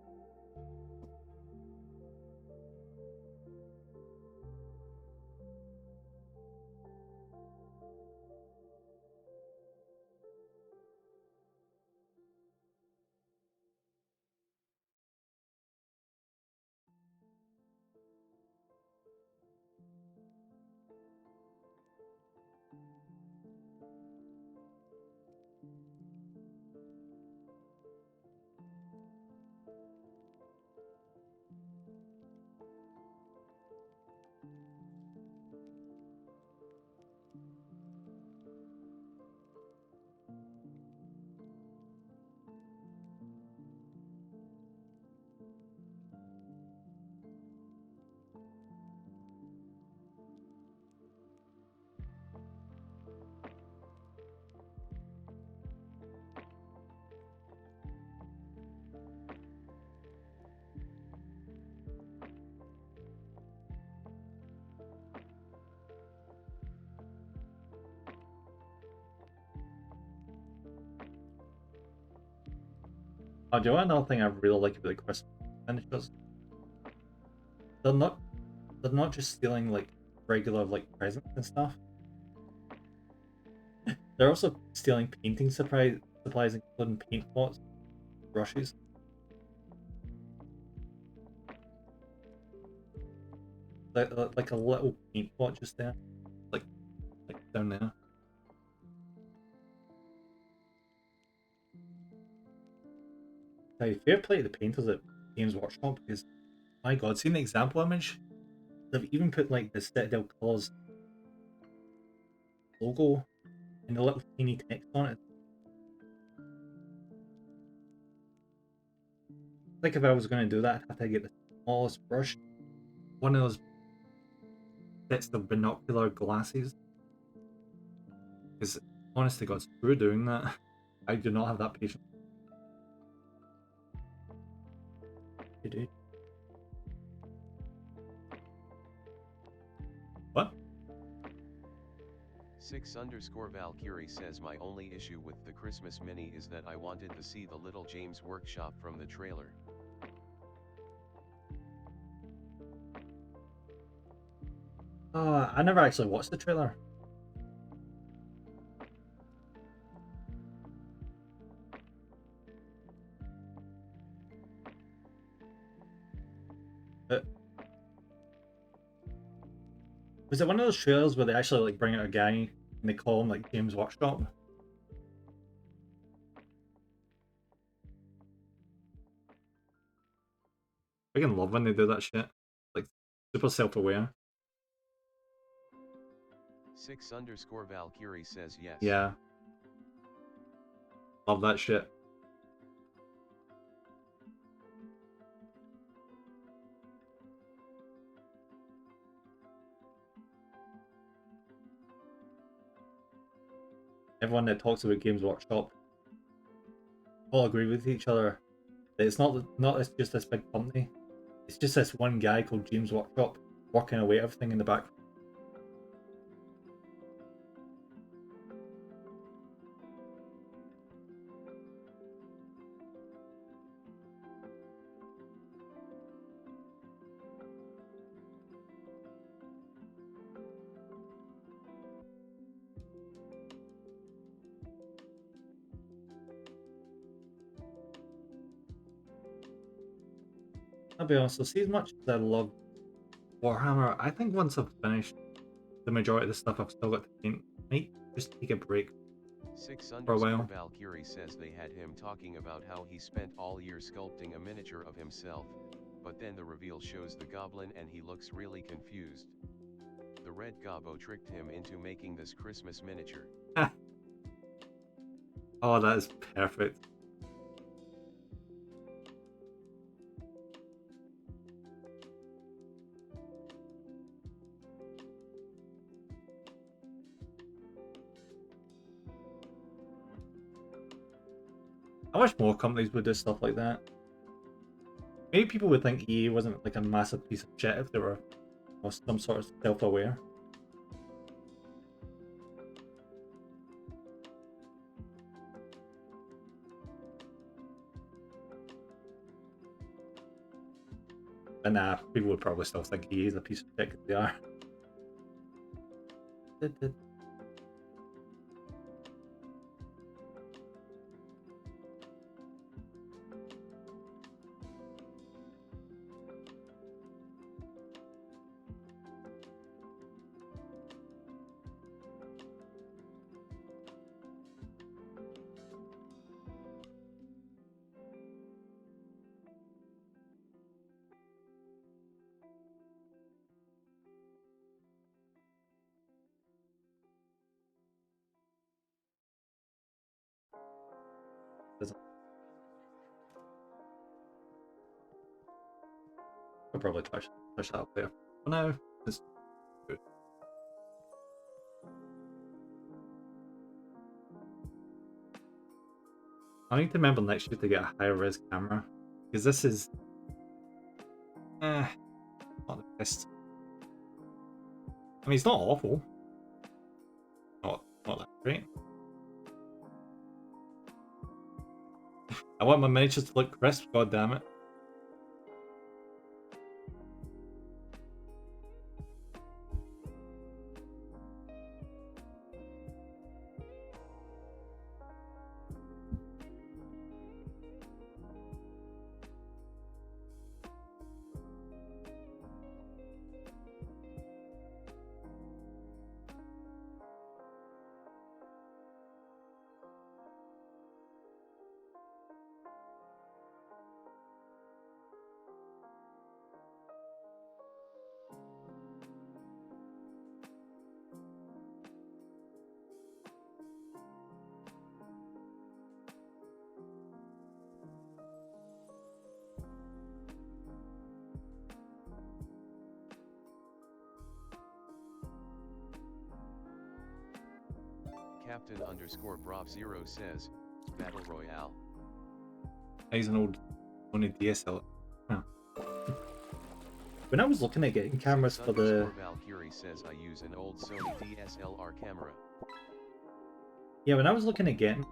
Oh, do you know another thing I really like about the Christmas miniatures? They're not they're not just stealing like regular like presents and stuff. They're also stealing painting supplies including paint pots, brushes. Like a little paint pot just there. Like down there. Hey, fair play to the painters at Games Workshop because my god, seeing the example image, they've even put like the Citadel Colors logo and the little tiny text on it. Like if I was going to do that, I'd have to get the smallest brush, one of those sets of binocular glasses. Because honest to God, screw doing that. I do not have that patience. What? 6_Valkyrie says my only issue with the Christmas mini is that I wanted to see the little James workshop from the trailer. I never actually watched the trailer. But was it one of those trailers where they actually like bring out a guy and they call him like James Workshop? I can love when they do that shit. Like super self-aware. 6_Valkyrie says yes. Yeah. Love that shit. Everyone that talks about Games Workshop all agree with each other that it's not just this big company. It's just this one guy called James Workshop working away everything in the background. I'll be honest, so see as much as I love Warhammer, I think once I've finished the majority of the stuff I've still got to paint, I might just take a break 6_Valkyrie says they had him talking about how he spent all year sculpting a miniature of himself, but then the reveal shows the goblin and he looks really confused. The red Gobbo tricked him into making this Christmas miniature. Oh, that is perfect. I wish more companies would do stuff like that. Maybe people would think EA wasn't like a massive piece of shit if they were some sort of self-aware. But nah, people would probably still think EA is a piece of shit because they are. I'll probably touch that up there. For now, it's good. I need to remember next year to get a higher res camera because this is not the best. I mean, it's not awful. Not that great. I want my miniatures to look crisp, god damn it. Captain_Brov0 says, Battle Royale. He's an old Sony DSL. Huh. When I was looking at getting cameras for the... Valkyrie says I use an old Sony DSLR camera. Yeah, when I was looking at getting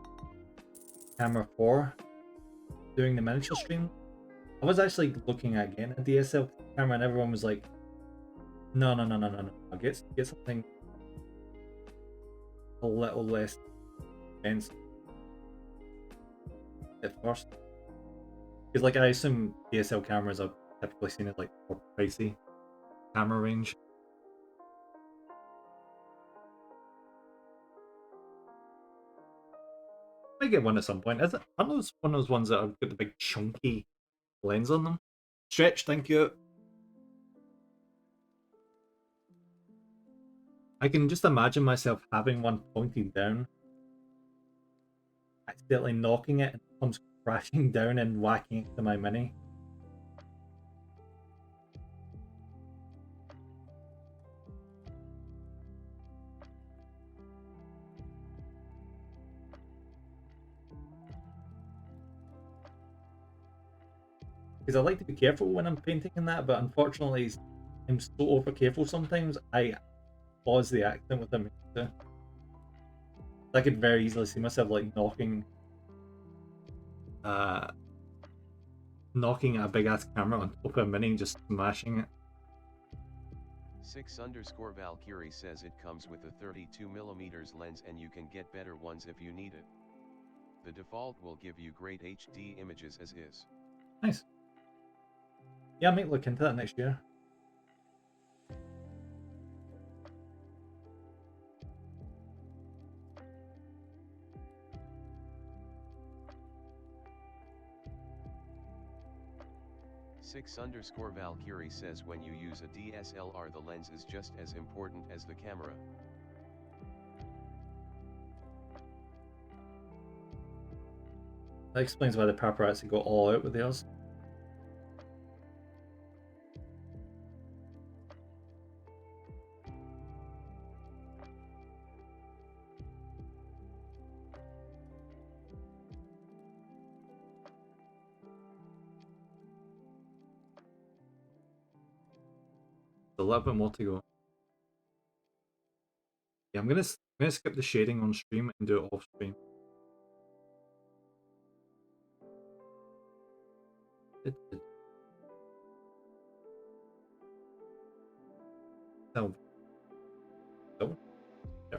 camera 4 doing the miniature stream, I was actually looking at getting a DSL camera and everyone was like, no. Get something a little less expensive at first. Because like I assume DSL cameras are typically seen as like more pricey camera range. I get one at some point. Is it? Aren't those one of those ones that have got the big chunky lens on them? Stretch, thank you. I can just imagine myself having one pointing down, accidentally knocking it, and it comes crashing down and whacking into my mini. Because I like to be careful when I'm painting in that, but unfortunately I'm so over careful sometimes, I cause the accident with them. I could very easily see myself like knocking a big ass camera on top of a mini and just smashing it. 6_Valkyrie says it comes with a 32mm lens and you can get better ones if you need it. The default will give you great HD images as is. Nice. Yeah, I might look into that next year. _Valkyrie says when you use a DSLR the lens is just as important as the camera. That explains why the paparazzi go all out with theirs. A little bit more to go. Yeah, I'm gonna skip the shading on stream and do it off stream. So, yeah.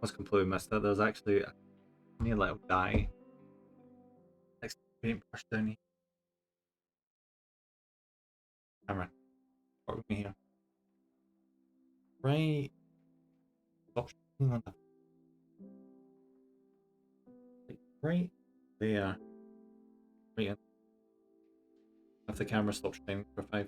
must completely missed that. There's actually a tiny little guy next to the paintbrush down here. Camera, work with me here. Right. Stop shooting on the right there. Right in. If the camera stops shining for 5.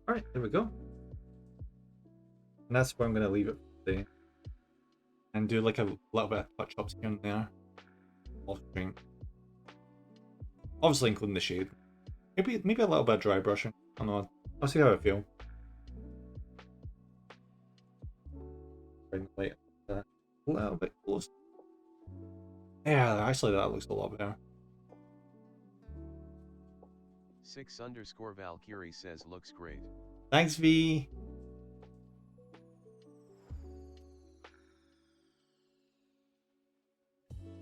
Alright, there we go. And that's where I'm going to leave it for today. And do like a little bit of touch-ups here and there. Off stream. Obviously including the shade. Maybe a little bit of dry brushing. I don't know. I'll see how I feel. Bring the light a little bit close. Yeah, actually that looks a lot better. 6_Valkyrie says looks great. Thanks, V.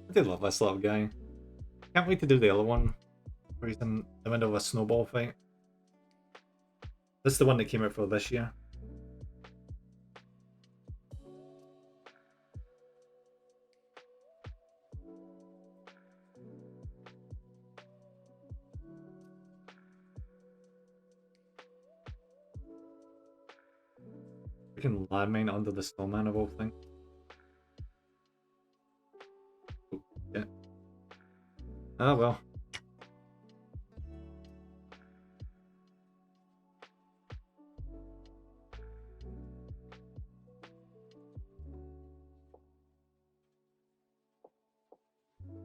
I do love this little guy. Can't wait to do the other one where he's in the middle of a snowball fight. This is the one that came out for this year. Freaking landmine under the snowman of all things. Oh, yeah. Ah well.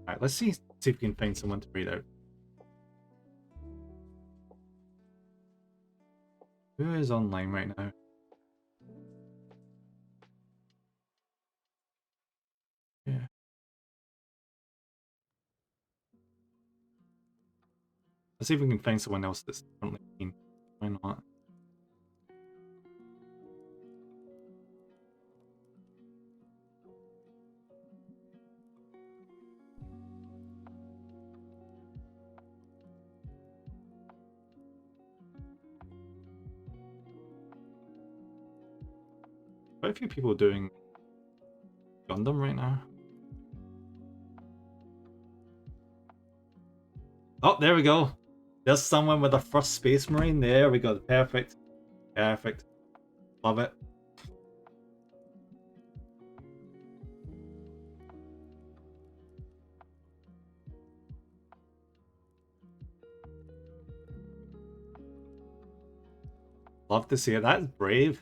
Alright, let's see if we can find someone to read out. Who is online right now? Yeah. Let's see if we can find someone else that's currently keen. Why not? quite a few people doing Gundam right now. Oh, there we go. There's someone with the first Space Marine. There we go. Perfect. Perfect. Love it. Love to see it. That's brave.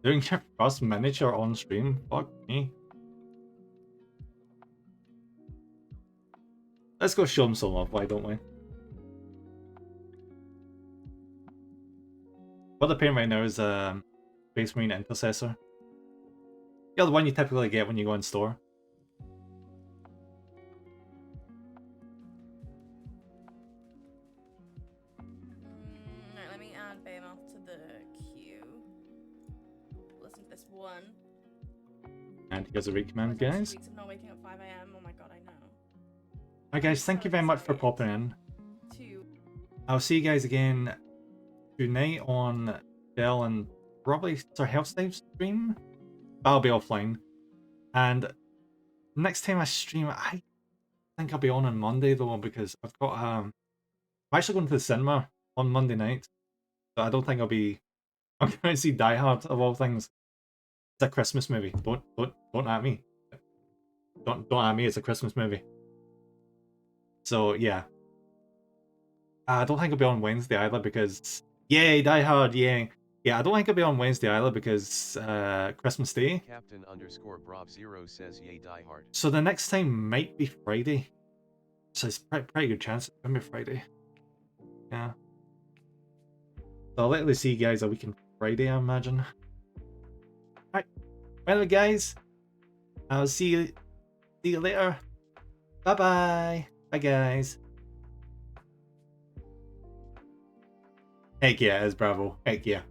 Doing your first miniature on stream. Fuck me. Let's go show him some love, why don't we? What they're painting right now is Space Marine Intercessor. Yeah, the one you typically get when you go in store. Alright, let me add Behemoth to the queue. Listen to this one. And here's a recommend, guys. 2 weeks of not waking up 5 AM. Oh my god, I know. Alright guys, thank you very much for popping in. 2. I'll see you guys again tonight on Dell and probably Sir Healthstive's stream. I'll be offline. And next time I stream, I think I'll be on Monday though, because I've got I'm actually going to the cinema on Monday night. So I don't think I'm going to see Die Hard of all things. It's a Christmas movie. Don't at me. Don't at me, it's a Christmas movie. So yeah. I don't think I'll be on Wednesday either because yay, Die Hard, yay. Yeah, I don't think I'll be on Wednesday either because Christmas Day. Captain underscore Brob0 says yay Die Hard. So the next time might be Friday. So it's pretty good chance it's gonna be Friday. Yeah. So I'll likely see you guys a week on Friday, I imagine. Alright. Well guys, I'll see you later. Bye bye. Bye guys. Heck yeah, it's Bravo. Heck yeah.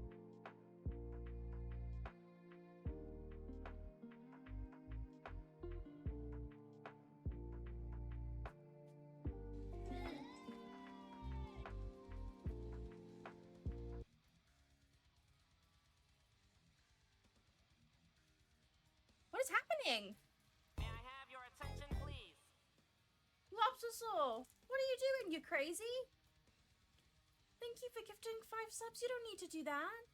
What is happening? May I have your attention, please? Lobstersaw, what are you doing? You crazy? Thank you for gifting 5 subs. You don't need to do that.